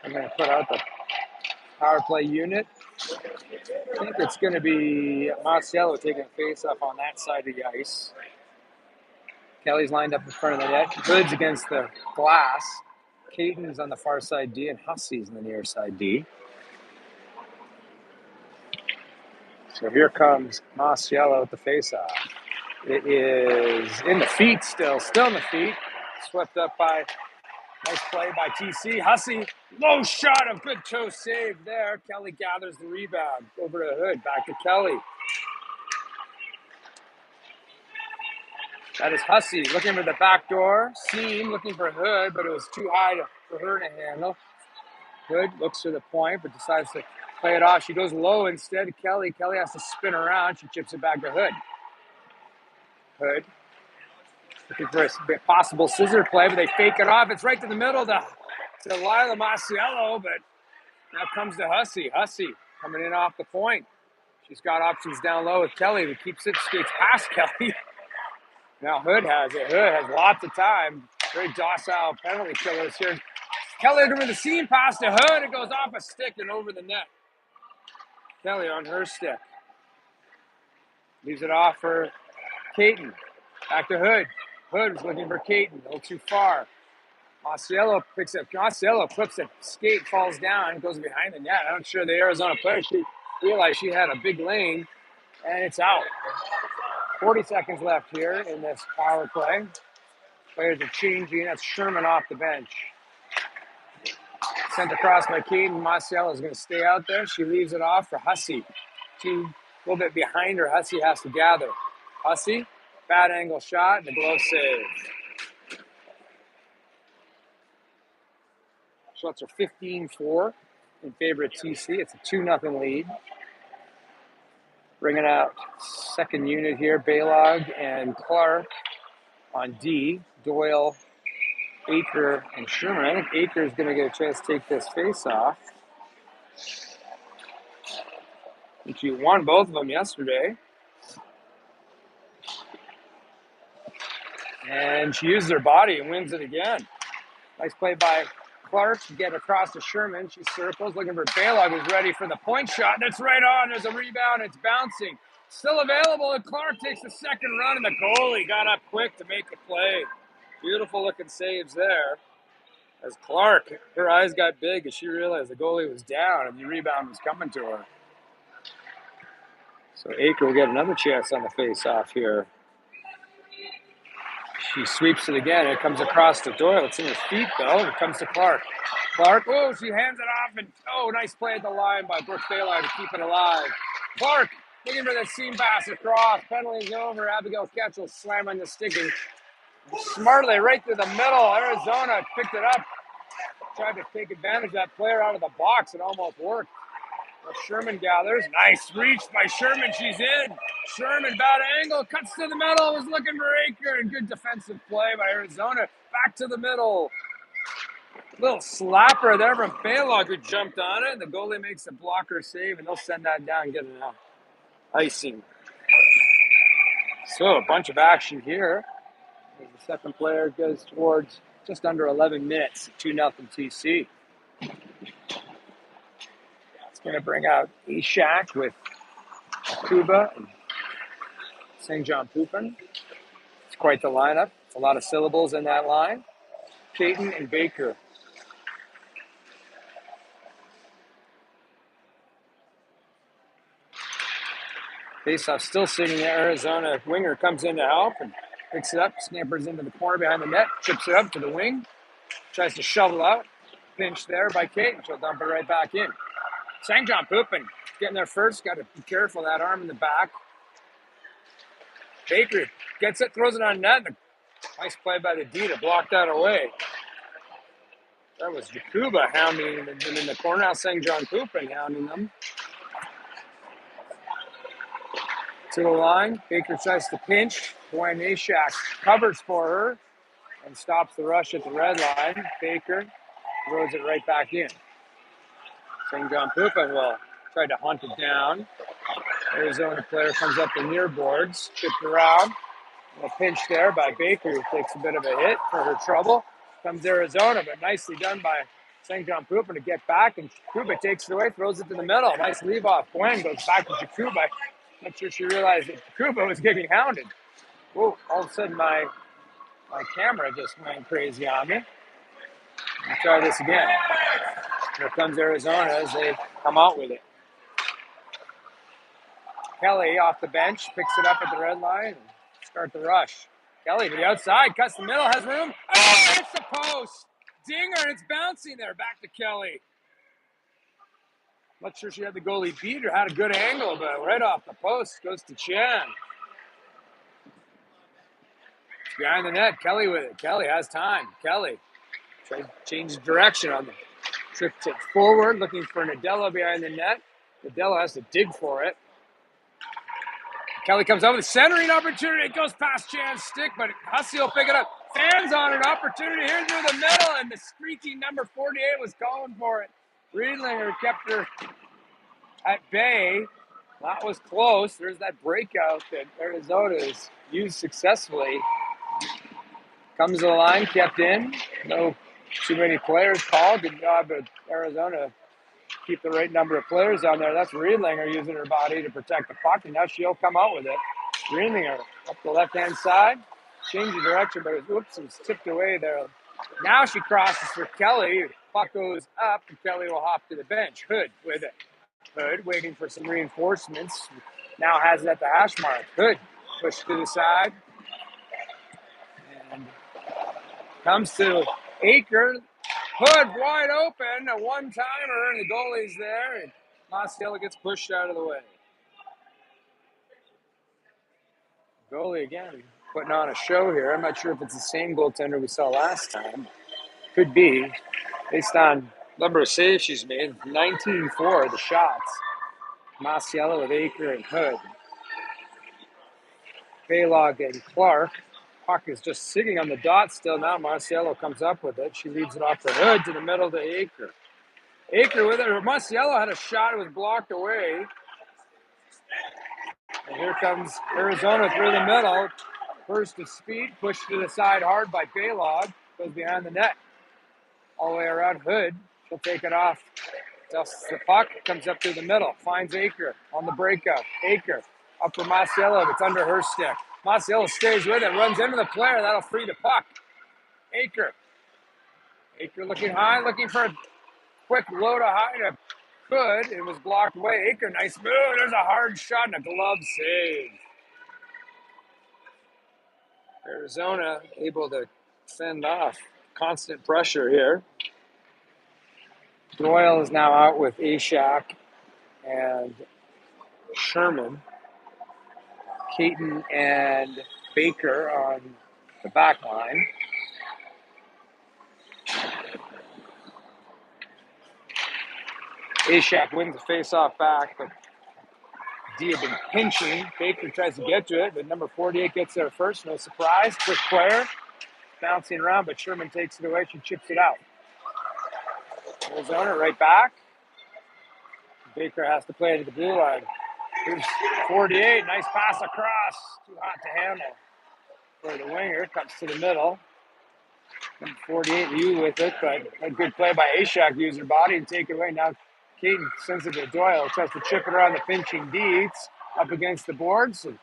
I'm going to put out the power play unit. I think it's going to be Masiello taking a face-off on that side of the ice. Kelly's lined up in front of the net. Hood's against the glass. Caton's on the far side D, and Hussey's on the near side D. So here comes Masiello with the face-off. It is in the feet still in the feet. Swept up by, nice play by TC. Hussey, low shot, a good toe save there. Kelly gathers the rebound over to Hood, back to Kelly. That is Hussey looking for the back door. Seam looking for Hood, but it was too high for her to handle. Hood looks to the point, but decides to play it off. She goes low instead of Kelly. Kelly has to spin around. She chips it back to Hood. Hood looking for a possible scissor play, but they fake it off. It's right to the middle to Lila Masiello, but now comes to Hussey. Hussey coming in off the point. She's got options down low with Kelly, who keeps it, skates past Kelly. Now Hood has it. Hood has lots of time. Very docile penalty killers here. Kelly with the seam pass to Hood. It goes off a stick and over the net. Kelly on her stick. Leaves it off for Caton. Back to Hood. Hood was looking for Caton. A little too far. Masiello picks up. Masiello flips it. Skate falls down. Goes behind the net. I'm sure the Arizona player realized she had a big lane. And it's out. 40 seconds left here in this power play. Players are changing. That's Sherman off the bench. Sent across by Caton. Masiello is going to stay out there. She leaves it off for Hussey. She a little bit behind her. Hussey has to gather. Hussey, bad angle shot, and the glove save. Shots are 15-4 in favor of TC. It's a 2-0 lead. Bringing out second unit here, Baylog and Clark on D. Doyle Aker and Sherman. I think Aker is going to get a chance to take this face off. And she won both of them yesterday. And she used her body and wins it again. Nice play by Clark to get across to Sherman. She circles, looking for Balog, who's ready for the point shot. That's right on. There's a rebound. It's bouncing. Still available, and Clark takes the second run, and the goalie got up quick to make the play. Beautiful looking saves there. As Clark, her eyes got big as she realized the goalie was down and the rebound was coming to her. So Aker will get another chance on the face-off here. She sweeps it again. It comes across to Doyle. It's in her feet, though. It comes to Clark. Clark, oh, she hands it off, and oh, nice play at the line by Brooke Baylor to keep it alive. Clark looking for the seam pass across. Penalty's over. Abigail Ketchel slamming the sticking. Smartly right through the middle. Arizona picked it up. Tried to take advantage of that player out of the box. It almost worked. But Sherman gathers. Nice reach by Sherman. She's in. Sherman, bad angle. Cuts to the middle. Was looking for Aker. And good defensive play by Arizona. Back to the middle. Little slapper there from Balog, who jumped on it. The goalie makes a blocker save, and they'll send that down and get an icing. So a bunch of action here. As the second player goes towards just under 11 minutes. 2-0 TC. It's going to bring out Ishak with Kuba and St. John Pupin. It's quite the lineup. A lot of syllables in that line. Caton and Baker. Faceoff still sitting there. Arizona winger comes in to help and picks it up, scampers into the corner behind the net, chips it up to the wing, tries to shovel out. Pinch there by Kate, and she'll dump it right back in. St. John Pupin getting there first. Got to be careful, that arm in the back. Baker gets it, throws it on net. Nice play by the D to block that away. That was Jakuba hounding them in the corner. Now St. John Pupin hounding them. To the line, Baker tries to pinch. Dwayne Ishak covers for her and stops the rush at the red line. Baker throws it right back in. St. John Pupin will try to hunt it down. Arizona player comes up the near boards, chipped around. A pinch there by Baker, who takes a bit of a hit for her trouble. Comes Arizona, but nicely done by St. John Pupin to get back, and Jakuba takes it away, throws it to the middle. Nice leave off. Gwen goes back to Jakuba. Not sure she realized that Jakuba was getting hounded. Whoa, all of a sudden my camera just went crazy on me. Let's try this again. Here comes Arizona as they come out with it. Kelly off the bench, picks it up at the red line and start the rush. Kelly to the outside, cuts the middle, has room. Oh, hits the post. Dinger, and it's bouncing there. Back to Kelly. Not sure she had the goalie beat or had a good angle, but right off the post goes to Chan. Behind the net, Kelly with it. Kelly has time. Kelly tries to change direction on the trip to forward, looking for Nadella behind the net. Nadella has to dig for it. Kelly comes over the centering opportunity. It goes past Chan's stick, but Hussey will pick it up. Fans on an opportunity here through the middle, and the streaky number 48 was calling for it. Riedlinger kept her at bay. That was close. There's that breakout that Arizona has used successfully. Comes to the line, kept in. No too many players called. Good job of Arizona. Keep the right number of players on there. That's Riedlinger using her body to protect the puck, and now she'll come out with it. Riedlinger up the left-hand side. Change of direction, but it was tipped away there. Now she crosses for Kelly. Puck goes up, and Kelly will hop to the bench. Hood with it. Hood waiting for some reinforcements. Now has it at the hash mark. Hood pushed to the side. And comes to Aker. Hood wide open, a one-timer, and the goalie's there. And Masiella gets pushed out of the way. Goalie again putting on a show here. I'm not sure if it's the same goaltender we saw last time. Could be, based on number of saves she's made. 19-4 the shots. Masiella with Aker and Hood. Balog and Clark Puck is just sitting on the dot still now. Marciello comes up with it. She leaves it off the hood to the middle to Aker. Aker with it. Marciello had a shot. It was blocked away. And here comes Arizona through the middle. Burst of speed, pushed to the side hard by Baylog. Goes behind the net. All the way around Hood. She'll take it off. Dusts the puck. Comes up through the middle. Finds Aker on the breakout. Aker up for Marciello. It's under her stick. Marciello stays with it. Runs into the player. That'll free the puck. Aker. Aker looking high. Looking for a quick low to high to Hood. It was blocked away. Aker, nice move. There's a hard shot and a glove save. Arizona able to fend off constant pressure here. Doyle is now out with Ashak and Sherman. Caton and Baker on the back line. Ashak wins the face-off back, but D had been pinching. Baker tries to get to it, but number 48 gets there first. No surprise. Quick player. Bouncing around, but Sherman takes it away. She chips it out. Arizona right back. Baker has to play to the blue line. Here's 48. Nice pass across. Too hot to handle. For the winger. Comes to the middle. Number 48 Liu with it, but a good play by Ashak to use her body and take it away. Now Caton sends it to Doyle. Tries to chip it around the pinching D. It's up against the boards. And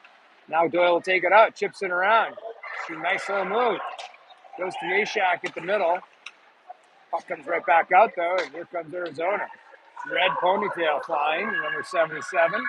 now Doyle will take it out. Chips it around. Nice little move. Goes to Ashak at the middle. Puck comes right back out, though, and here comes Arizona. Red ponytail flying, number 77.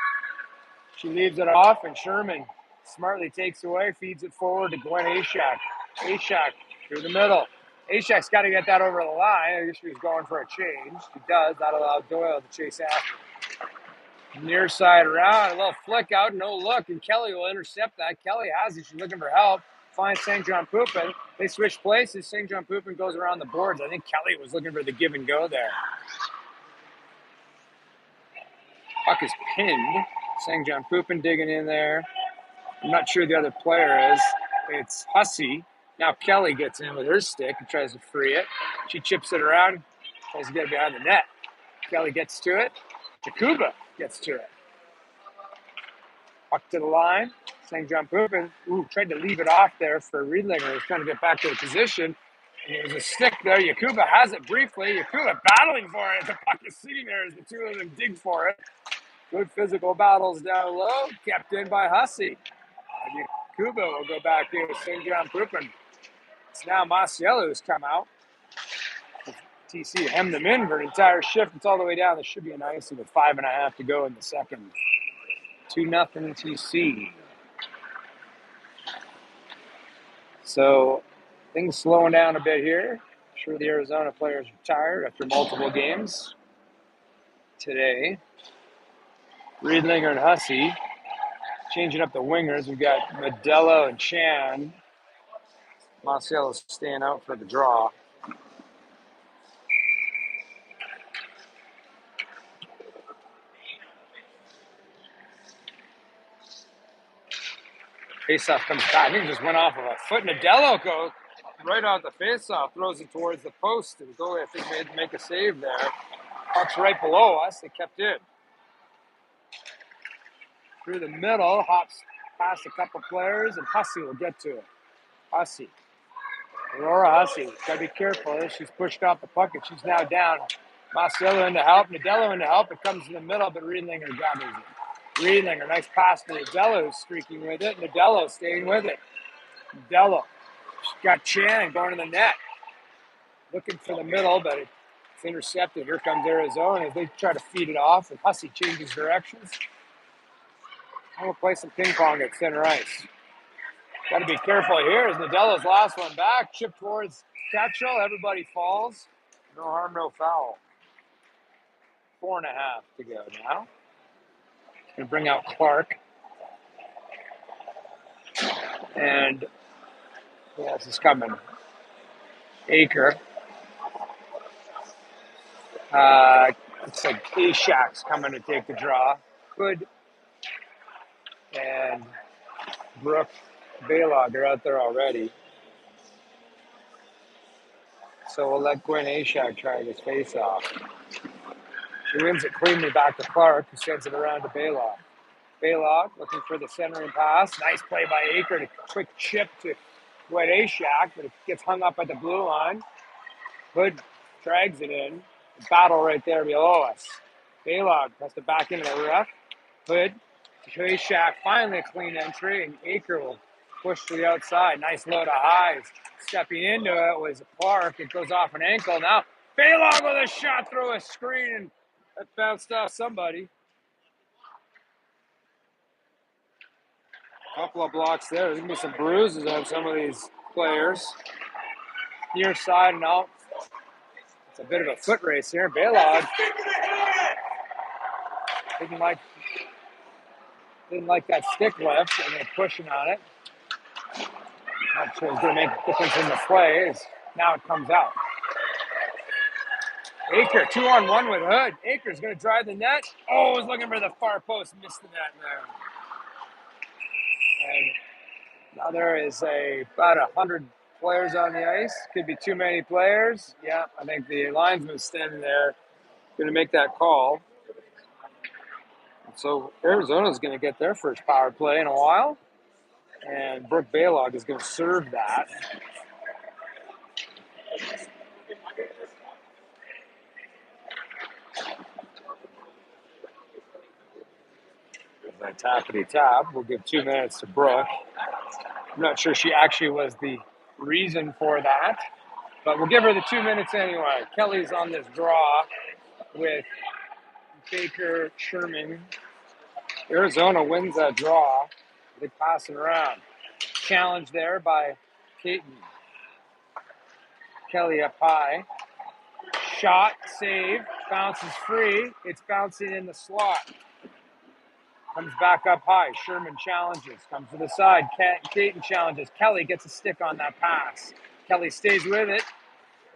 She leaves it off, and Sherman smartly takes away, feeds it forward to Gwen Ashak. Ashak through the middle. Ashak's got to get that over the line. I guess she was going for a change. She does. That allows Doyle to chase after. Near side around, a little flick out, no look, and Kelly will intercept that. Kelly has it. She's looking for help. Finds St. John Poupin. They switch places. St. John Poupin goes around the boards. I think Kelly was looking for the give and go there. Puck is pinned. St. John Poupin digging in there. I'm not sure the other player is. It's Hussey. Now Kelly gets in with her stick and tries to free it. She chips it around, tries to get it behind the net. Kelly gets to it. Jakuba gets to it. Puck to the line. St. John Poupin, tried to leave it off there for Riedlinger. He's trying to get back to the position. And there's a stick there. Jakuba has it briefly. Jakuba battling for it. The puck is sitting there as the two of them dig for it. Good physical battles down low. Kept in by Hussey. Jakuba will go back in with St. John Poupin. It's now Marciello who's come out. TC hemmed them in for an entire shift. It's all the way down. This should be an icy with 5.5 to go in the second. 2-0 TC. So things slowing down a bit here. I'm sure the Arizona players are tired after multiple games today. Riedlinger and Hussey changing up the wingers. We've got Modelo and Chan. Marciello's staying out for the draw. Faceoff comes back. I think it just went off of a foot. Nadello goes right off the faceoff, throws it towards the post. And the goalie, I think, made make a save there. Puck's right below us. They kept it. Through the middle, hops past a couple players, and Hussey will get to it. Hussey. Aurora Hussey. Got to be careful. She's pushed off the puck, and she's now down. Marciello in to help. Nadello in to help. It comes in the middle, but Riedlinger gathers it. Riedlinger, nice pass to Nadello, who's streaking with it. Nadello staying with it. Nadello. She's got Chan going to the net. Looking for the middle, but it's intercepted. Here comes Arizona as they try to feed it off, and Hussey changes directions. I'm going to play some ping pong at center ice. Got to be careful here as Nadello's last one back. Chip towards Catchell. Everybody falls. No harm, no foul. 4.5 to go now. Going to bring out Clark. And who else is coming? Aker. Looks like Ashak's coming to take the draw. Good. And Brooke Baylog are out there already. So we'll let Gwen Ashak try this face off. She wins it cleanly back to Clark, who sends it around to Baylog. Baylog looking for the centering pass. Nice play by Aker to quick chip to Gwen Ashak, but it gets hung up at the blue line. Hood drags it in. Battle right there below us. Baylog has to back into the ref. Hood to Ashak, finally a clean entry, and Aker will push to the outside. Nice load of highs. Stepping into it was Clark. It goes off an ankle. Now Baylog with a shot through a screen, and that bounced off somebody. Couple of blocks there. There's going to be some bruises on some of these players. Near side and out. It's a bit of a foot race here. Baylog didn't like that stick lift, and they're pushing on it. Not sure it's going to make a difference in the play. Now it comes out. Aker 2-on-1 with Hood. Aker's going to drive the net. Oh, was looking for the far post, missed the net there. And now there is about 100 players on the ice. Could be too many players. Yeah, I think the linesman's standing there going to make that call. So Arizona's going to get their first power play in a while. And Brooke Baylog is going to serve that. That tappity tap. We'll give 2 minutes to Brooke. I'm not sure she actually was the reason for that, but we'll give her the 2 minutes anyway. Kelly's on this draw with Baker Sherman. Arizona wins that draw. They pass it around. Challenge there by Caton. Kelly up high. Shot, save, bounces free. It's bouncing in the slot. Comes back up high. Sherman challenges. Comes to the side. Caton challenges. Kelly gets a stick on that pass. Kelly stays with it.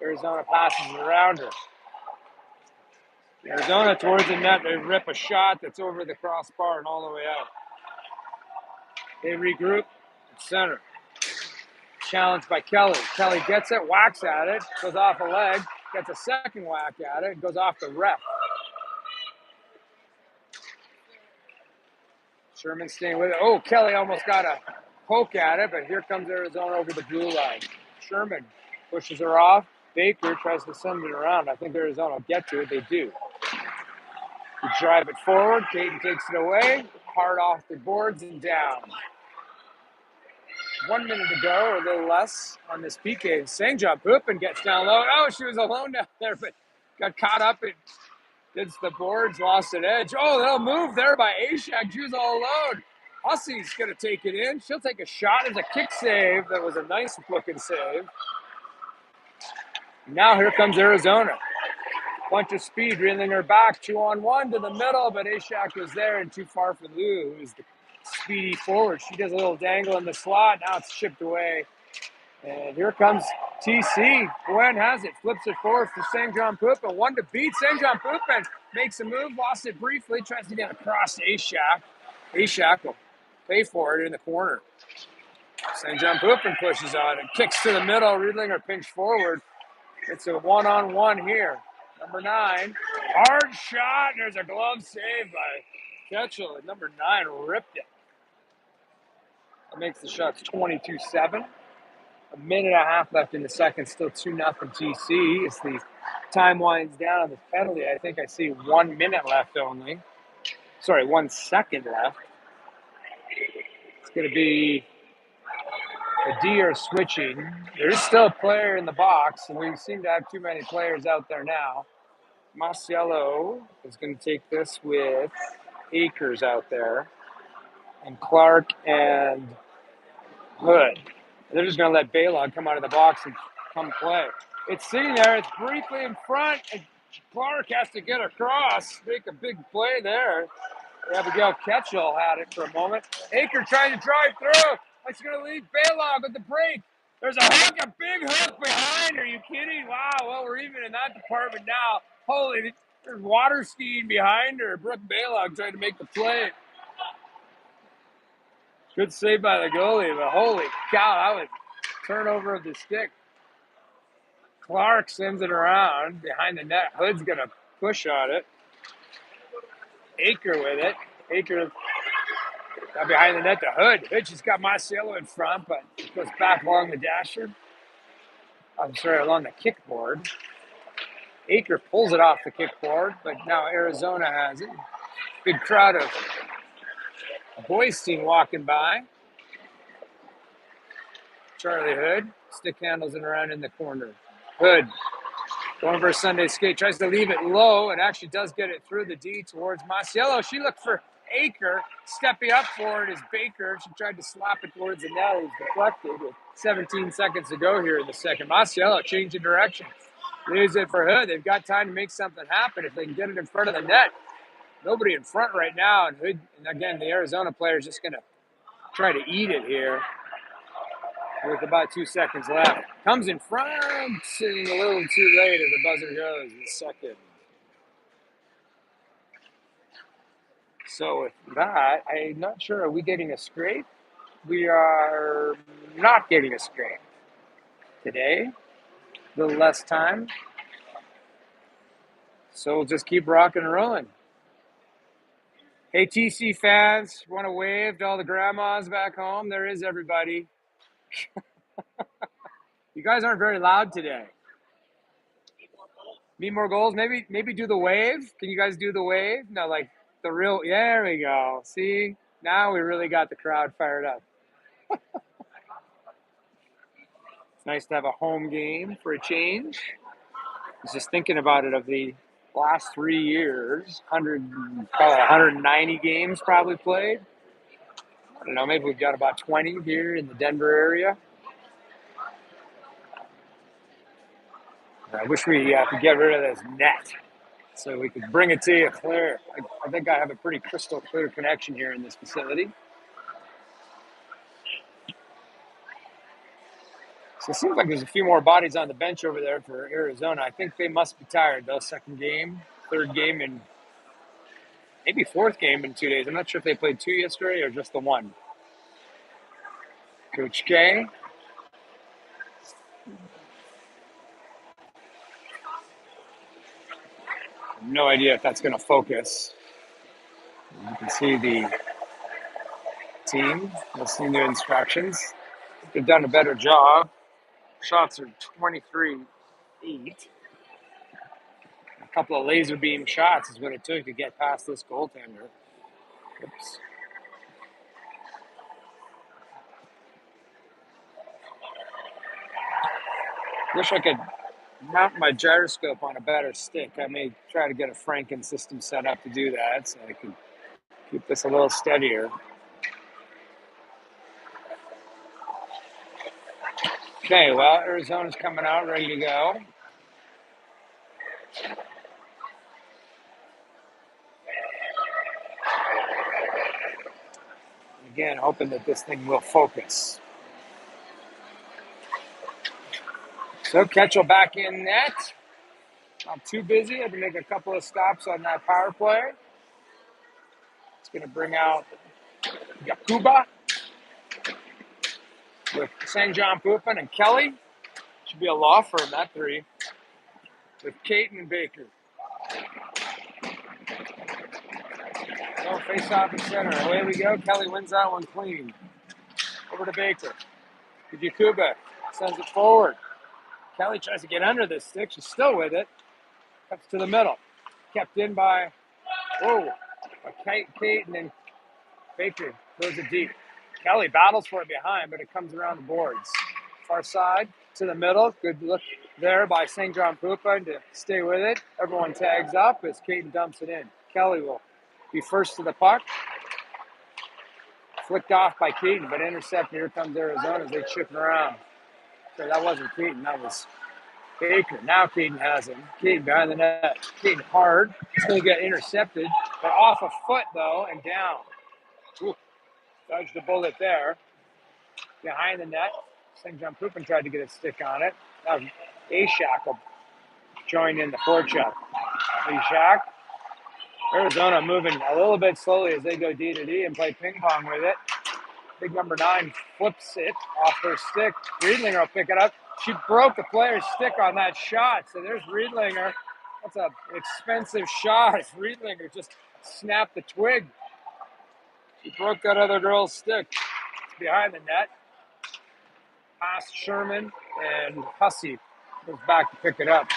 Arizona passes it around her. Arizona towards the net. They rip a shot that's over the crossbar and all the way out. They regroup at center. Challenged by Kelly. Kelly gets it, whacks at it, goes off a leg, gets a second whack at it, goes off the ref. Sherman staying with it. Oh, Kelly almost got a poke at it, but here comes Arizona over the blue line. Sherman pushes her off. Baker tries to send it around. I think Arizona will get to it. They do. You drive it forward. Caton takes it away. Hard off the boards and down. 1 minute to go, or a little less, on this PK. St. John Poopin gets down low. Oh, she was alone down there, but got caught up and gets the boards, lost an edge. Oh, they'll move there by Ashak. She was all alone. Hussey's going to take it in. She'll take a shot. It's a kick save. That was a nice looking save. Now here comes Arizona. Bunch of speed, reeling her back. 2-on-1 to the middle, but Ashak was there and too far for Lou, who's the speedy forward. She does a little dangle in the slot. Now it's chipped away. And here comes TC. Gwen has it. Flips it forward for St. John Poopin. One to beat. St. John Poopin makes a move. Lost it briefly. Tries to get across to Ashak. Ashak will pay for it in the corner. St. John Poopin pushes on it. Kicks to the middle. Riedlinger pinched forward. It's a 1-on-1 here. Number 9. Hard shot. And there's a glove save by Ketchel. Number 9 ripped it. That makes the shots 22-7. A minute and a half left in the second. Still 2-0 TC. As the time winds down on the penalty, I think I see 1 minute left only. Sorry, 1 second left. It's going to be the D are switching. There is still a player in the box, and we seem to have too many players out there now. Marciello is going to take this with Akers out there, and Clark and Hood. They're just going to let Baylog come out of the box and come play. It's sitting there. It's briefly in front, and Clark has to get across, make a big play there. Abigail Ketchel had it for a moment. Aker trying to drive through. She's going to leave Baylog with the break. There's a big hook behind her. Are you kidding? Wow, well, we're even in that department now. Holy, there's water skiing behind her. Brooke Baylog trying to make the play. Good save by the goalie, but holy cow, that was turnover of the stick. Clark sends it around behind the net. Hood's going to push on it. Aker with it. Aker got behind the net to Hood. Hood just got Marcelo in front, but it goes back along the dasher. I'm sorry, along the kickboard. Aker pulls it off the kickboard, but now Arizona has it. Big crowd of boys team walking by. Charlie Hood stick handles it around in the corner. Hood, going for a Sunday skate, tries to leave it low and actually does get it through the D towards Marcelo. She looked for Aker. Stepping up for it is Baker. She tried to slap it towards the net. It was deflected with 17 seconds to go here in the second. Marcelo changing direction. Leaves it for Hood. They've got time to make something happen if they can get it in front of the net. Nobody in front right now. And Hood, and again, the Arizona player is just going to try to eat it here with about 2 seconds left. Comes in front, sitting a little too late as the buzzer goes in the second. So with that, I'm not sure, are we getting a scrape? We are not getting a scrape today. A little less time. So we'll just keep rocking and rolling. Hey, TC fans, want to wave to all the grandmas back home? There is everybody. You guys aren't very loud today. Need more goals? Maybe do the wave. Can you guys do the wave? No, like the real. Yeah, there we go. See, now we really got the crowd fired up. It's nice to have a home game for a change. I was just thinking about it of the last 3 years, 190 games probably played. I don't know, maybe we've got about 20 here in the Denver area. I wish we could get rid of this net so we could bring it to you clear. I think I have a pretty crystal clear connection here in this facility. So it seems like there's a few more bodies on the bench over there for Arizona. I think they must be tired, though. Second game, third game, and maybe fourth game in 2 days. I'm not sure if they played 2 yesterday or just the one. Coach K. No idea if that's going to focus. You can see the team listening to instructions. They've done a better job. Shots are 23-8. A couple of laser beam shots is what it took to get past this goaltender. Oops. Wish I could mount my gyroscope on a better stick. I may try to get a Franken system set up to do that so I can keep this a little steadier. Okay, well, Arizona's coming out ready to go. Again, hoping that this thing will focus. So Ketchel back in net. Not too busy. I had to make a couple of stops on that power play. It's going to bring out Yakuba with St. John Poopin and Kelly. Should be a law firm, that three. With Caton and Baker. So face off in center. Away we go. Kelly wins that one clean. Over to Baker. To Yakuba. Sends it forward. Kelly tries to get under this stick. She's still with it. Comes to the middle. Kept in by, Caton and Baker throws it deep. Kelly battles for it behind, but it comes around the boards. Far side to the middle. Good look there by St. John Poopin to stay with it. Everyone tags up as Caton dumps it in. Kelly will be first to the puck. Flicked off by Caton, but intercepted. Here comes Arizona as they chip it around. So that wasn't Caton, that was Baker. Now Caton has him. Caton behind the net. Caton hard. He's going to get intercepted, but off a foot, though, and down. Ooh, dodged a bullet there. Behind the net. St. John Poopin tried to get a stick on it. Now Ashak will join in the forecheck. Ashak. Arizona moving a little bit slowly as they go D to D and play ping pong with it. Big number 9 flips it off her stick. Riedlinger will pick it up. She broke the player's stick on that shot. So there's Riedlinger. That's an expensive shot. Riedlinger just snapped the twig. She broke that other girl's stick. It's behind the net. Past Sherman, and Hussey goes back to pick it up.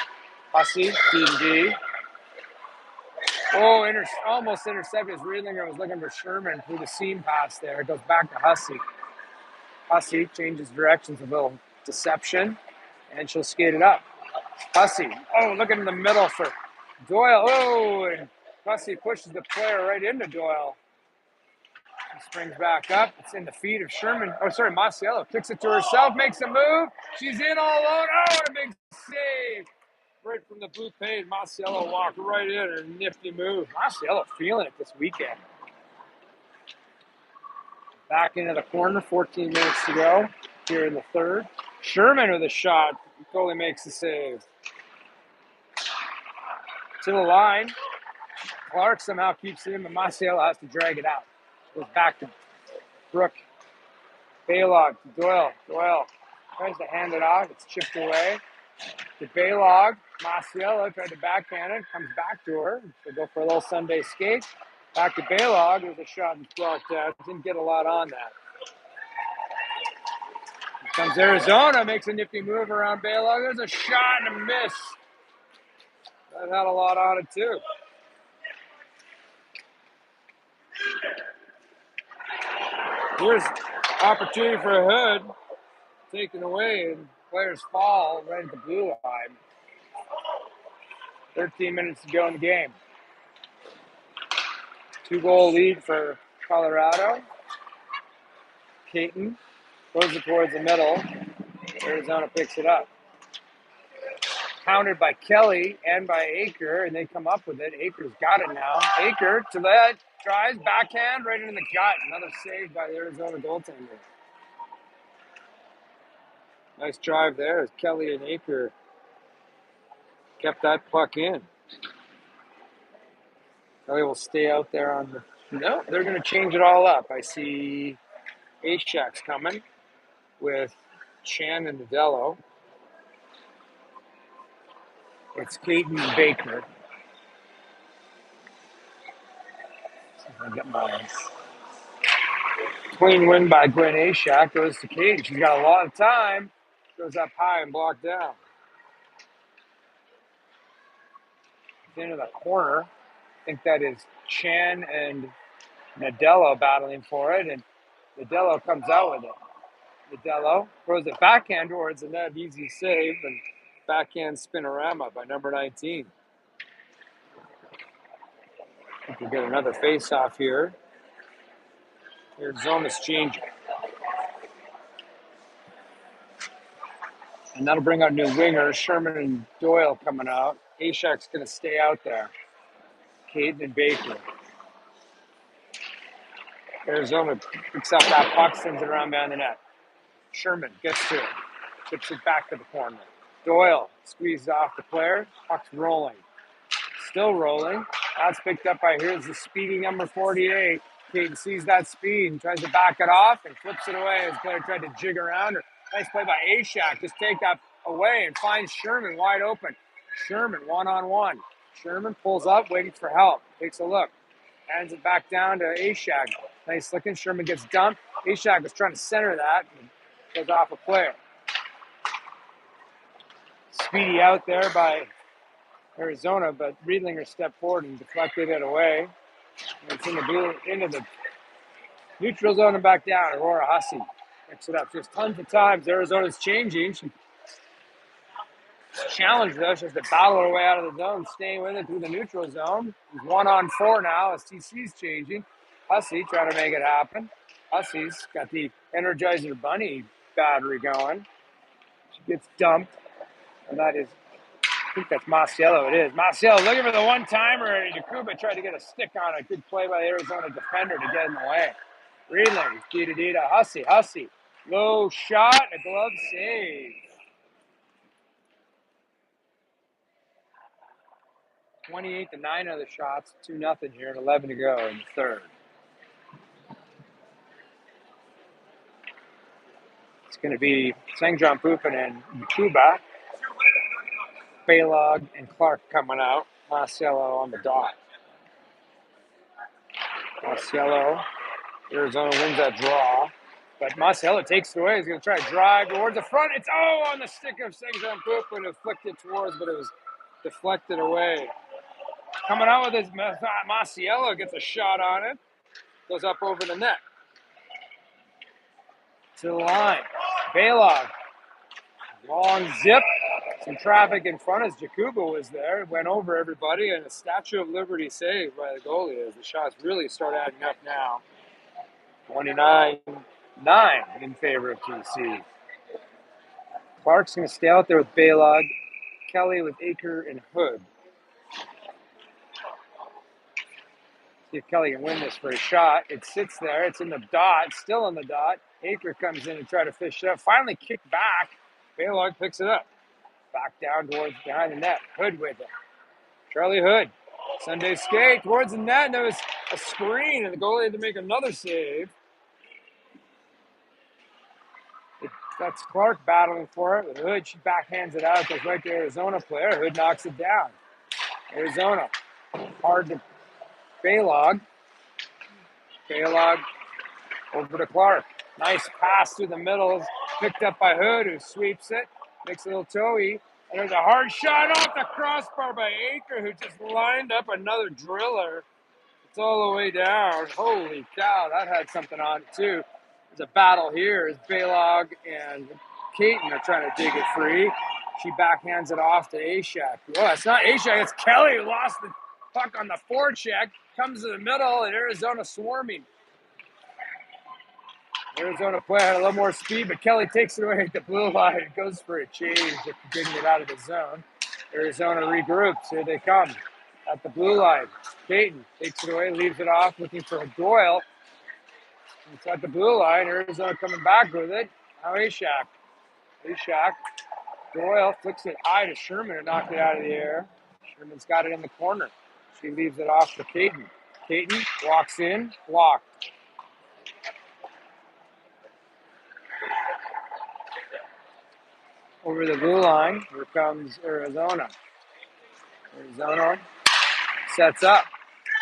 Hussey, D&D. Oh, almost intercepted. Riedlinger was looking for Sherman through the seam pass there. It goes back to Hussey. Hussey changes directions, a little deception, and she'll skate it up. Hussey, oh, looking in the middle for Doyle. Oh, and Hussey pushes the player right into Doyle. She springs back up. It's in the feet of Sherman. Oh, sorry, Masiello kicks it to herself, makes a move. She's in all alone. Oh, what a big save. Right from the blue page, Masiello walked right in. A nifty move. Masiello feeling it this weekend. Back into the corner, 14 minutes to go here in the third. Sherman with a shot. Goalie makes the save. To the line. Clark somehow keeps it in, but Masiello has to drag it out. Goes back to Brooke. Baylog to Doyle. Doyle tries to hand it off. It's chipped away. To Baylog. Masiello tried to backhand it. Comes back to her. She'll go for a little Sunday skate. Back to Baylog. There's a shot and blocked out. Didn't get a lot on that. Here comes Arizona. Makes a nifty move around Baylog. There's a shot and a miss. That had a lot on it too. Here's opportunity for a Hood. Taken away, and players fall right at the blue line. 13 minutes to go in the game. 2-goal lead for Colorado. Caton throws it towards the middle. Arizona picks it up. Countered by Kelly and by Aker, and they come up with it. Aker's got it now. Aker to that, tries, backhand, right into the gut. Another save by the Arizona goaltender. Nice drive there as Kelly and Aker kept that puck in. Kelly will stay out there on the... No, they're going to change it all up. I see Ashak's coming with Chan and Nadello. It's Caton and Baker. I get my clean win by Gwen Ashak. Goes to Caton. She's got a lot of time. Goes up high and blocked down. Into the corner. I think that is Chan and Nadello battling for it, and Nadello comes out with it. Nadello throws it backhand towards the net. Easy save, and backhand spinorama by number 19. I think we'll get another face-off here. Arizona's changing. And that'll bring out new wingers. Sherman and Doyle coming out. Ashak's going to stay out there. Caden and Baker. Arizona picks up that puck, sends it around behind the net. Sherman gets to it. Chips it back to the corner. Doyle squeezed off the player. Puck's rolling. Still rolling. That's picked up by, here's the speedy number 48. Caden sees that speed and tries to back it off and flips it away as the player tried to jig around her. Nice play by Ashak. Just take that away and finds Sherman wide open. Sherman one-on-one. Sherman pulls up, waiting for help. Takes a look. Hands it back down to Ashak. Nice looking. Sherman gets dumped. Ashak was trying to center that and goes off a player. Speedy out there by Arizona, but Riedlinger stepped forward and deflected it away. And it's into the neutral zone and back down. Aurora Hussey picks it up. Just tons of times Arizona's changing. She challenged us. She has to battle her way out of the zone, staying with it through the neutral zone. He's 1-on-4 now as TC's changing. Hussey trying to make it happen. Hussey's got the Energizer Bunny battery going. She gets dumped, and that is, I think that's Masiello. It is. Masiello looking for the one-timer. Jakuba tried to get a stick on it. Good play by the Arizona defender to get in the way. Riedling, D to Hussey. Hussey, low shot, a glove save. 28-9 of the shots, 2-0 here, and 11 to go in the third. going to be St. John Poopin and Cuba, Baylog, and Clark coming out. Marcelo on the dot. Marcelo, Arizona wins that draw. But Marcelo takes it away. He's going to try to drive towards the front. It's on the stick of St. John Poopin, who flicked it towards, but it was deflected away. Coming out with his Marcelo gets a shot on it. Goes up over the net. To the line. Baylog. Long zip. Some traffic in front as Jakuba was there. Went over everybody, and a Statue of Liberty save by the goalie as the shots really start adding up now. 29-9 in favor of TC. Clark's going to stay out there with Baylog. Kelly with Aker and Hood. See if Kelly can win this for a shot. It sits there. It's in the dot. Still in the dot. Aker comes in and try to fish it up. Finally kicked back. Baylog picks it up. Back down towards behind the net. Hood with it. Charlie Hood. Sunday skate towards the net. And there was a screen, and the goalie had to make another save. That's Clark battling for it with Hood. She backhands it out. Goes right to Arizona player. Hood knocks it down. Arizona. Hard to Baylog. Baylog over to Clark. Nice pass through the middle. Picked up by Hood, who sweeps it. Makes a little toey. And there's a hard shot off the crossbar by Aker, who just lined up another driller. It's all the way down. Holy cow, that had something on it, too. There's a battle here as Baylog and Caton are trying to dig it free. She backhands it off to Ashak. Well, it's not Ashak, it's Kelly who lost the puck on the forecheck. Comes to the middle, and Arizona swarming. Arizona player had a little more speed, but Kelly takes it away at the blue line. It goes for a change after getting it out of the zone. Arizona regroups. Here they come at the blue line. Caton takes it away, leaves it off, looking for Doyle. It's at the blue line. Arizona coming back with it. Now Ashak. Doyle flicks it high to Sherman and knocked it out of the air. Sherman's got it in the corner. She leaves it off to Caton. Caton walks in, blocked. Over the blue line, here comes Arizona. Arizona sets up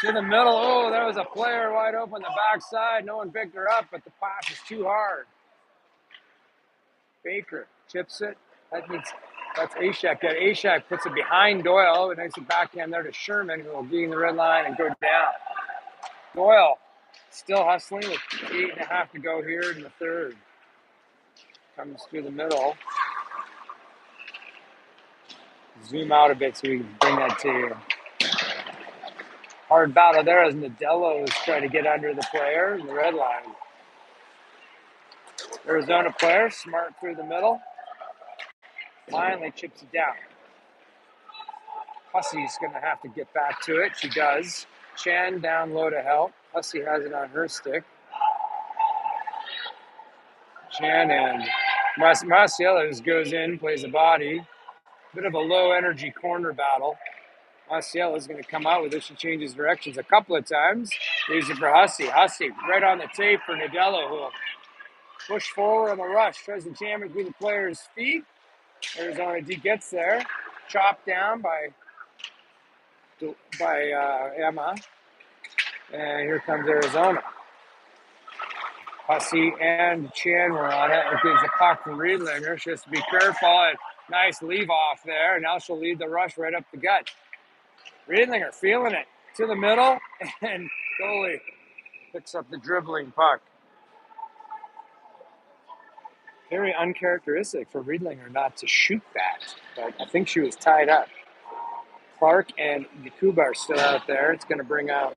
to the middle. Oh, there was a player wide open the backside. No one picked her up, but the pass is too hard. Baker chips it. That's Ashak. Ashak puts it behind Doyle. A nice backhand there to Sherman, who will gain the red line and go down. Doyle still hustling with 8.5 to go here in the third. Comes through the middle. Zoom out a bit so we can bring that to you. Hard battle there as Nadello is trying to get under the player in the red line. Arizona player, smart through the middle. Finally chips it down. Hussey's going to have to get back to it. She does. Chan down low to help. Hussey has it on her stick. Chan and Marcelo goes in, plays a body. Bit of a low energy corner battle. Marcelo is going to come out with it. She changes directions a couple of times. Leaves it for Hussey. Hussey right on the tape for Nadello, who will push forward on the rush. Tries to jam it through the player's feet. Arizona D gets there. Chopped down by Emma. And here comes Arizona. Hussey and Chan were on it. It gives the puck to Riedlinger. She has to be careful. And nice leave off there. Now she'll lead the rush right up the gut. Riedlinger feeling it to the middle. And goalie picks up the dribbling puck. Very uncharacteristic for Riedlinger not to shoot that. But I think she was tied up. Clark and Yakuba are still out there. It's going to bring out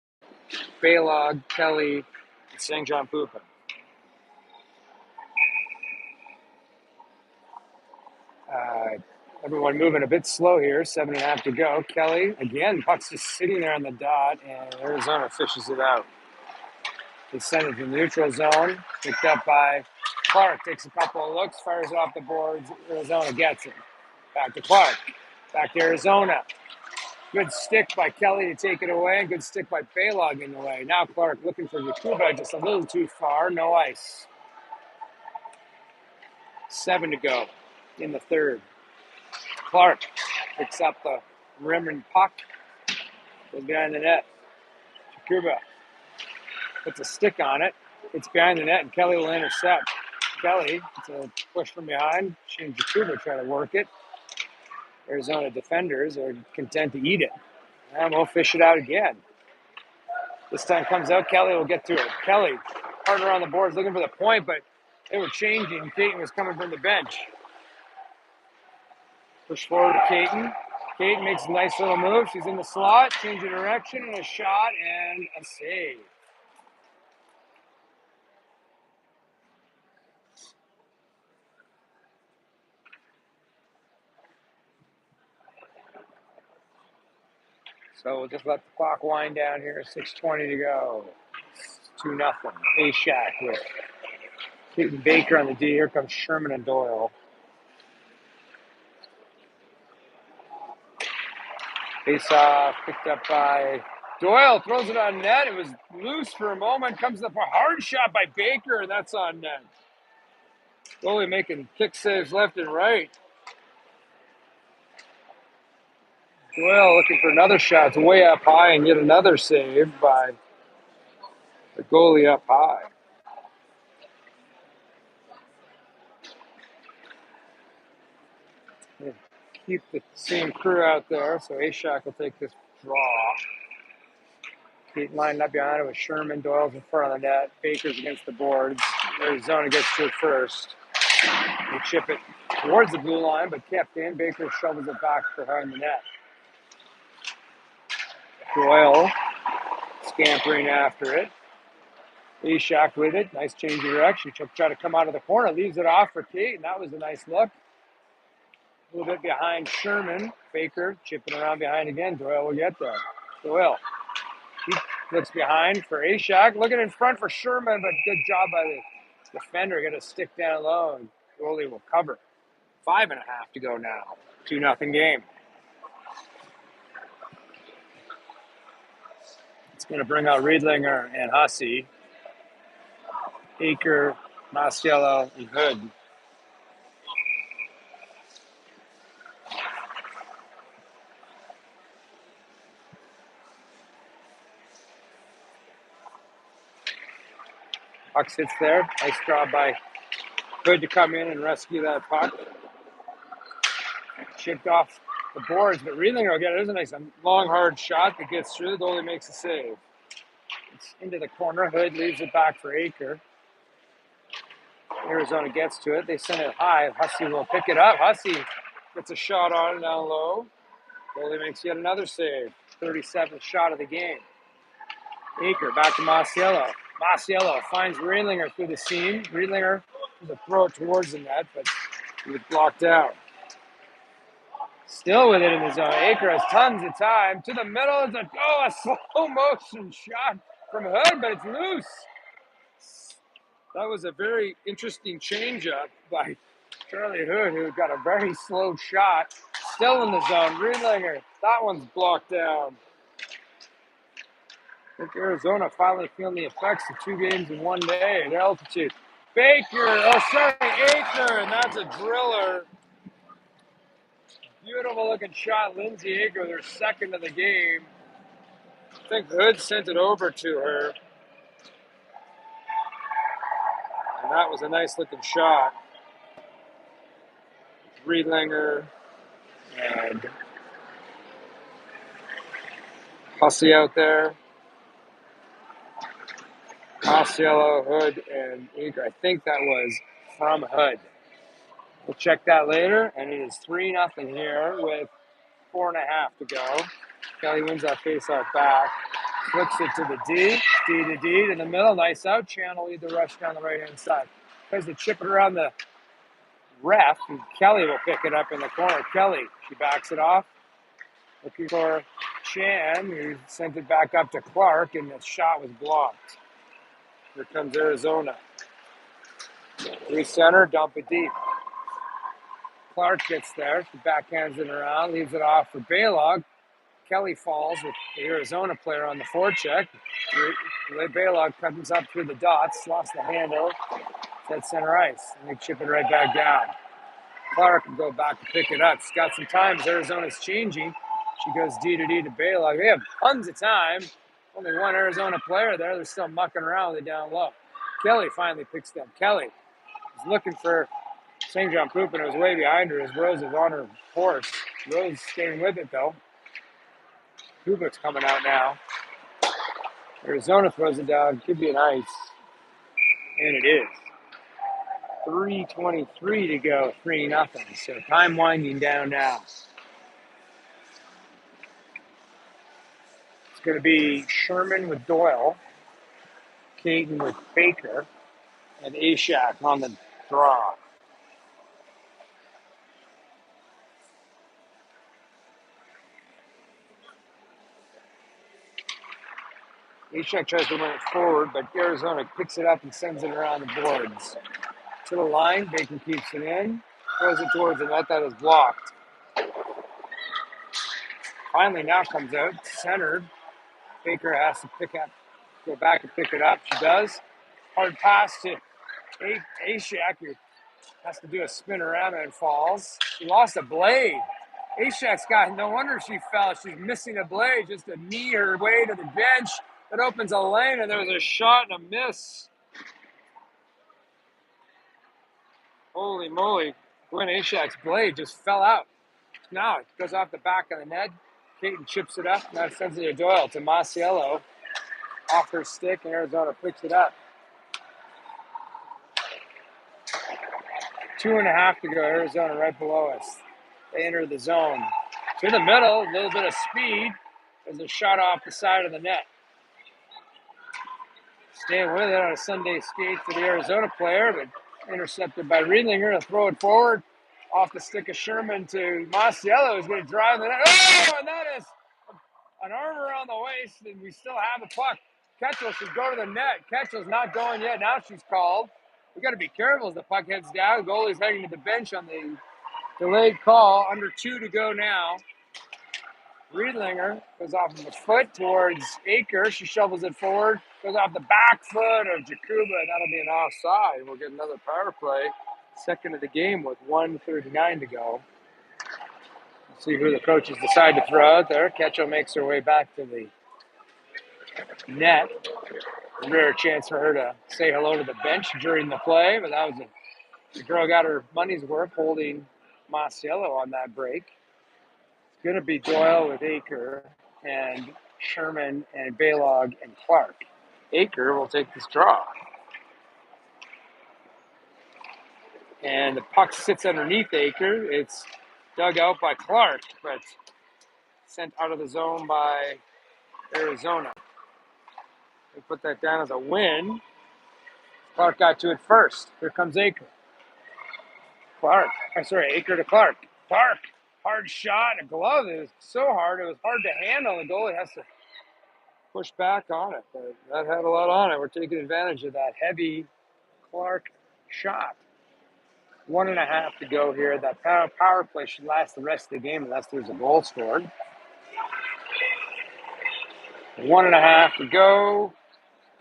Baylog, Kelly, and St. John Poopin. Everyone moving a bit slow here. 7.5 to go. Kelly, again, puck's just sitting there on the dot, and Arizona fishes it out. They send it to the neutral zone. Picked up by Clark. Takes a couple of looks, fires it off the boards. Arizona gets it. Back to Clark. Back to Arizona. Good stick by Kelly to take it away, and good stick by Baylog in the way. Now Clark looking for Yakuba, just a little too far. No ice. 7 to go in the third. Clark picks up the rim and puck. Goes behind the net. Chukuba puts a stick on it. It's behind the net, and Kelly will intercept. Kelly, it's a push from behind. She and Chukuba try to work it. Arizona defenders are content to eat it. And we'll fish it out again. This time comes out. Kelly will get to it. Kelly, partner on the boards, looking for the point, but they were changing. Caton was coming from the bench. Push forward to Caton. Caton makes a nice little move. She's in the slot, change of direction, and a shot, and a save. So we'll just let the clock wind down here. 6:20 to go. 2-0. A-Shack with Caton Baker on the D. Here comes Sherman and Doyle. Face off, picked up by Doyle, throws it on net. It was loose for a moment. Comes up a hard shot by Baker, and that's on net. Goalie making kick saves left and right. Doyle looking for another shot. It's way up high, and yet another save by the goalie up high. Yeah, keep the same crew out there, so A-Shack will take this draw. Keep lined up behind it with Sherman. Doyle's in front of the net. Baker's against the boards. Arizona gets to it first. They chip it towards the blue line, but kept in. Baker shovels it back behind the net. Doyle scampering after it. A-Shack with it. Nice change of direction. She'll try to come out of the corner. Leaves it off for Kate, and that was a nice look. A little bit behind Sherman. Baker chipping around behind again. Doyle will get there. Doyle. He looks behind for A-Shack. Looking in front for Sherman, but good job by the defender. Get a stick down low, and goalie will cover. 5.5 to go now. 2-0 game. It's going to bring out Riedlinger and Hussey. Aker, Masiello, and Hood. Puck sits there. Nice job by Hood to come in and rescue that puck. Chipped off the boards, but Riedlinger will get it. There's a nice long, hard shot that gets through. The goalie makes a save. It's into the corner. Hood leaves it back for Aker. Arizona gets to it. They send it high. Hussey will pick it up. Hussey gets a shot on it down low. Goalie makes yet another save. 37th shot of the game. Aker back to Masiello. Masiello finds Riedlinger through the seam. Riedlinger to throw it towards the net, but he was blocked out. Still with it in the zone. Aker has tons of time. To the middle. It's a slow motion shot from Hood, but it's loose. That was a very interesting changeup by Charlie Hood, who got a very slow shot. Still in the zone. Riedlinger. That one's blocked down. I think Arizona finally feeling the effects of 2 games in 1 day at altitude. Aker, and that's a driller. Beautiful looking shot, Lindsay Aker, their second of the game. I think Hood sent it over to her. And that was a nice looking shot. Riedlinger and Hussey out there. Masiello, Hood, and Aker. I think that was from Hood. We'll check that later, and it is 3-0 here with 4.5 to go. Kelly wins that faceoff back. Flips it to the D to D in the middle. Nice out channel. Lead the rush down the right-hand side. Tries to chip it around the ref, and Kelly will pick it up in the corner. Kelly, she backs it off. Looking for Chan, who sent it back up to Clark, and the shot was blocked. Here comes Arizona. Re-center, dump it deep. Clark gets there. She backhands it around, leaves it off for Baylog. Kelly falls with the Arizona player on the forecheck. Baylog comes up through the dots, lost the handle. Dead center ice. And they chip it right back down. Clark can go back to pick it up. She's got some time as Arizona's changing. She goes D to D to Baylog. They have tons of time. Only one Arizona player there. They're still mucking around with it down low. Kelly finally picks them. Kelly is looking for St. John Poop, and it was way behind her as Rose is on her horse. Rose staying with it, though. Kubik's coming out now. Arizona throws it down. Could be an ice. And it is. 3:23 to go. 3-0. So time winding down now. It's going to be Sherman with Doyle, Caden with Baker, and Ashak on the draw. Ashak tries to run it forward, but Arizona picks it up and sends it around the boards. To the line, Baker keeps it in, throws it towards the net that is blocked. Finally now comes out, centered. Baker has to go back and pick it up. She does. Hard pass to Ashak, who has to do a spin around and falls. She lost a blade. Ashak's got, no wonder she fell. She's missing a blade just to knee her way to the bench. That opens a lane, and there was a shot and a miss. Holy moly. Gwen Ashak's blade just fell out. Now it goes off the back of the net. Caton chips it up. Now sends it to Doyle to Masiello. Off her stick, and Arizona picks it up. 2.5 to go. Arizona right below us. They enter the zone. To the middle, a little bit of speed. There's a shot off the side of the net. Staying with it on a Sunday skate to the Arizona player, but intercepted by Riedlinger to throw it forward off the stick of Sherman to Masiello, who's going to drive the net. Oh, and that is an arm around the waist, and we still have the puck. Ketchel should go to the net. Ketchel's not going yet. Now she's called. We got to be careful as the puck heads down. Goalie's heading to the bench on the delayed call. Under 2 to go now. Riedlinger goes off of the foot towards Aker. She shovels it forward. Goes off the back foot of Jakuba, and that'll be an offside. We'll get another power play. Second of the game with 1:39 to go. Let's see who the coaches decide to throw out there. Ketchel makes her way back to the net. A rare chance for her to say hello to the bench during the play, but that was the girl got her money's worth holding Masiello on that break. It's going to be Doyle with Aker and Sherman and Baylog and Clark. Aker will take this draw. And the puck sits underneath Aker. It's dug out by Clark, but sent out of the zone by Arizona. They put that down as a win. Clark got to it first. Here comes Aker. Aker to Clark. Clark, hard shot. A glove. It was so hard. It was hard to handle. The goalie has to push back on it. But that had a lot on it. We're taking advantage of that heavy Clark shot. 1.5 to go here. That power play should last the rest of the game unless there's a goal scored. 1.5 to go.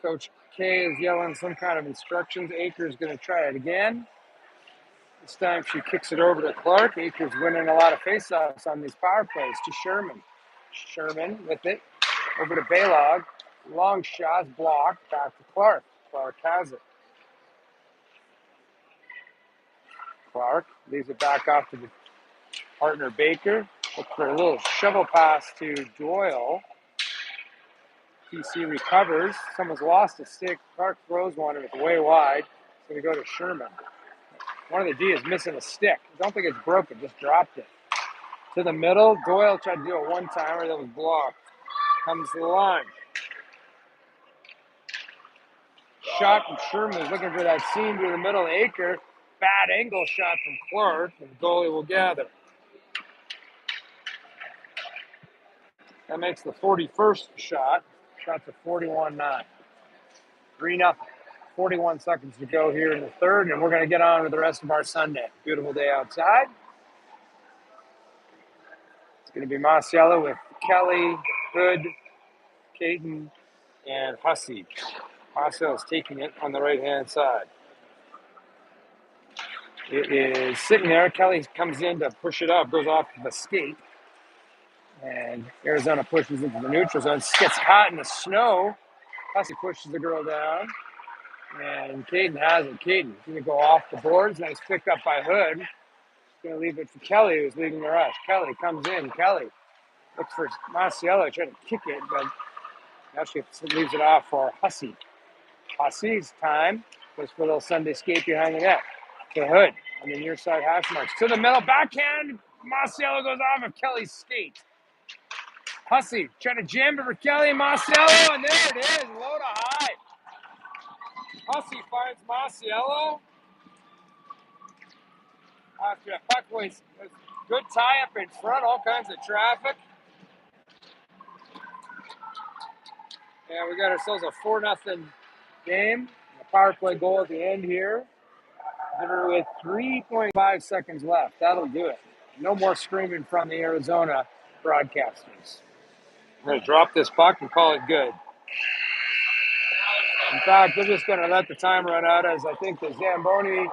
Coach K is yelling some kind of instructions. Aker's going to try it again. This time she kicks it over to Clark. Aker's winning a lot of faceoffs on these power plays to Sherman. Sherman with it. Over to Baylog. Long shot blocked. Back to Clark. Clark has it. Clark leaves it back off to the partner Baker. Look for a little shovel pass to Doyle. TC recovers. Someone's lost a stick. Clark throws one and it's way wide. It's going to go to Sherman. One of the D is missing a stick. I don't think it's broken, just dropped it. To the middle. Doyle tried to do a one-timer that was blocked. Comes to the line. Shot from Sherman is looking for that seam through the middle of Aker. Bad angle shot from Clark, and the goalie will gather. That makes the 41st shot. Shots of 41-9. 3-0. 41 seconds to go here in the third, and we're going to get on with the rest of our Sunday. Beautiful day outside. It's going to be Masiello with Kelly, Hood, Caden, and Hussey. Masiello's taking it on the right-hand side. It is sitting there. Kelly comes in to push it up, goes off the skate, and Arizona pushes into the neutral zone. Gets caught in the snow. Hussey pushes the girl down, and Caden has it. Caden's going to go off the boards, and it's picked up by Hood. Going to leave it for Kelly, who's leading the rush. Kelly comes in. Kelly looks for Masiello, trying to kick it, but actually leaves it off for Hussey. Hussey's time goes for a little Sunday skate behind the net. To Hood on the near side hash marks. To the middle, backhand. Masiello goes off of Kelly's skate. Hussey trying to jam it for Kelly and Masiello, and there it is, low to high. Hussey finds Masiello. After a puck was good tie up in front, all kinds of traffic. And we got ourselves a 4-0 game. A power play goal at the end here. With 3.5 seconds left. That'll do it. No more screaming from the Arizona broadcasters. I'm going to drop this puck and call it good. In fact, we're just going to let the time run out as I think the Zamboni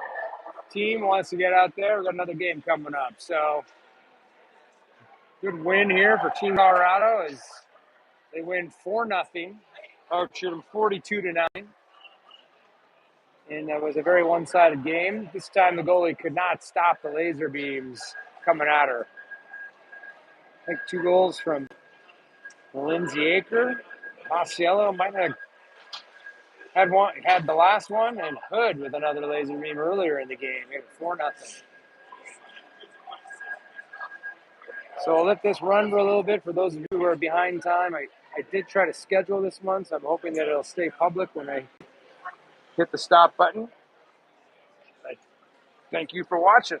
team wants to get out there. We've got another game coming up. So, good win here for Team Colorado as they win 4-0. Outshoot them 42-9. And that was a very one-sided game. This time the goalie could not stop the laser beams coming at her. I think 2 goals from Lindsay Aker. Masiello might have had the last one, and Hood with another laser beam earlier in the game. It was 4-0. So I'll let this run for a little bit for those of you who are behind time. I did try to schedule this one, so I'm hoping that it'll stay public when I hit the stop button. But thank you for watching.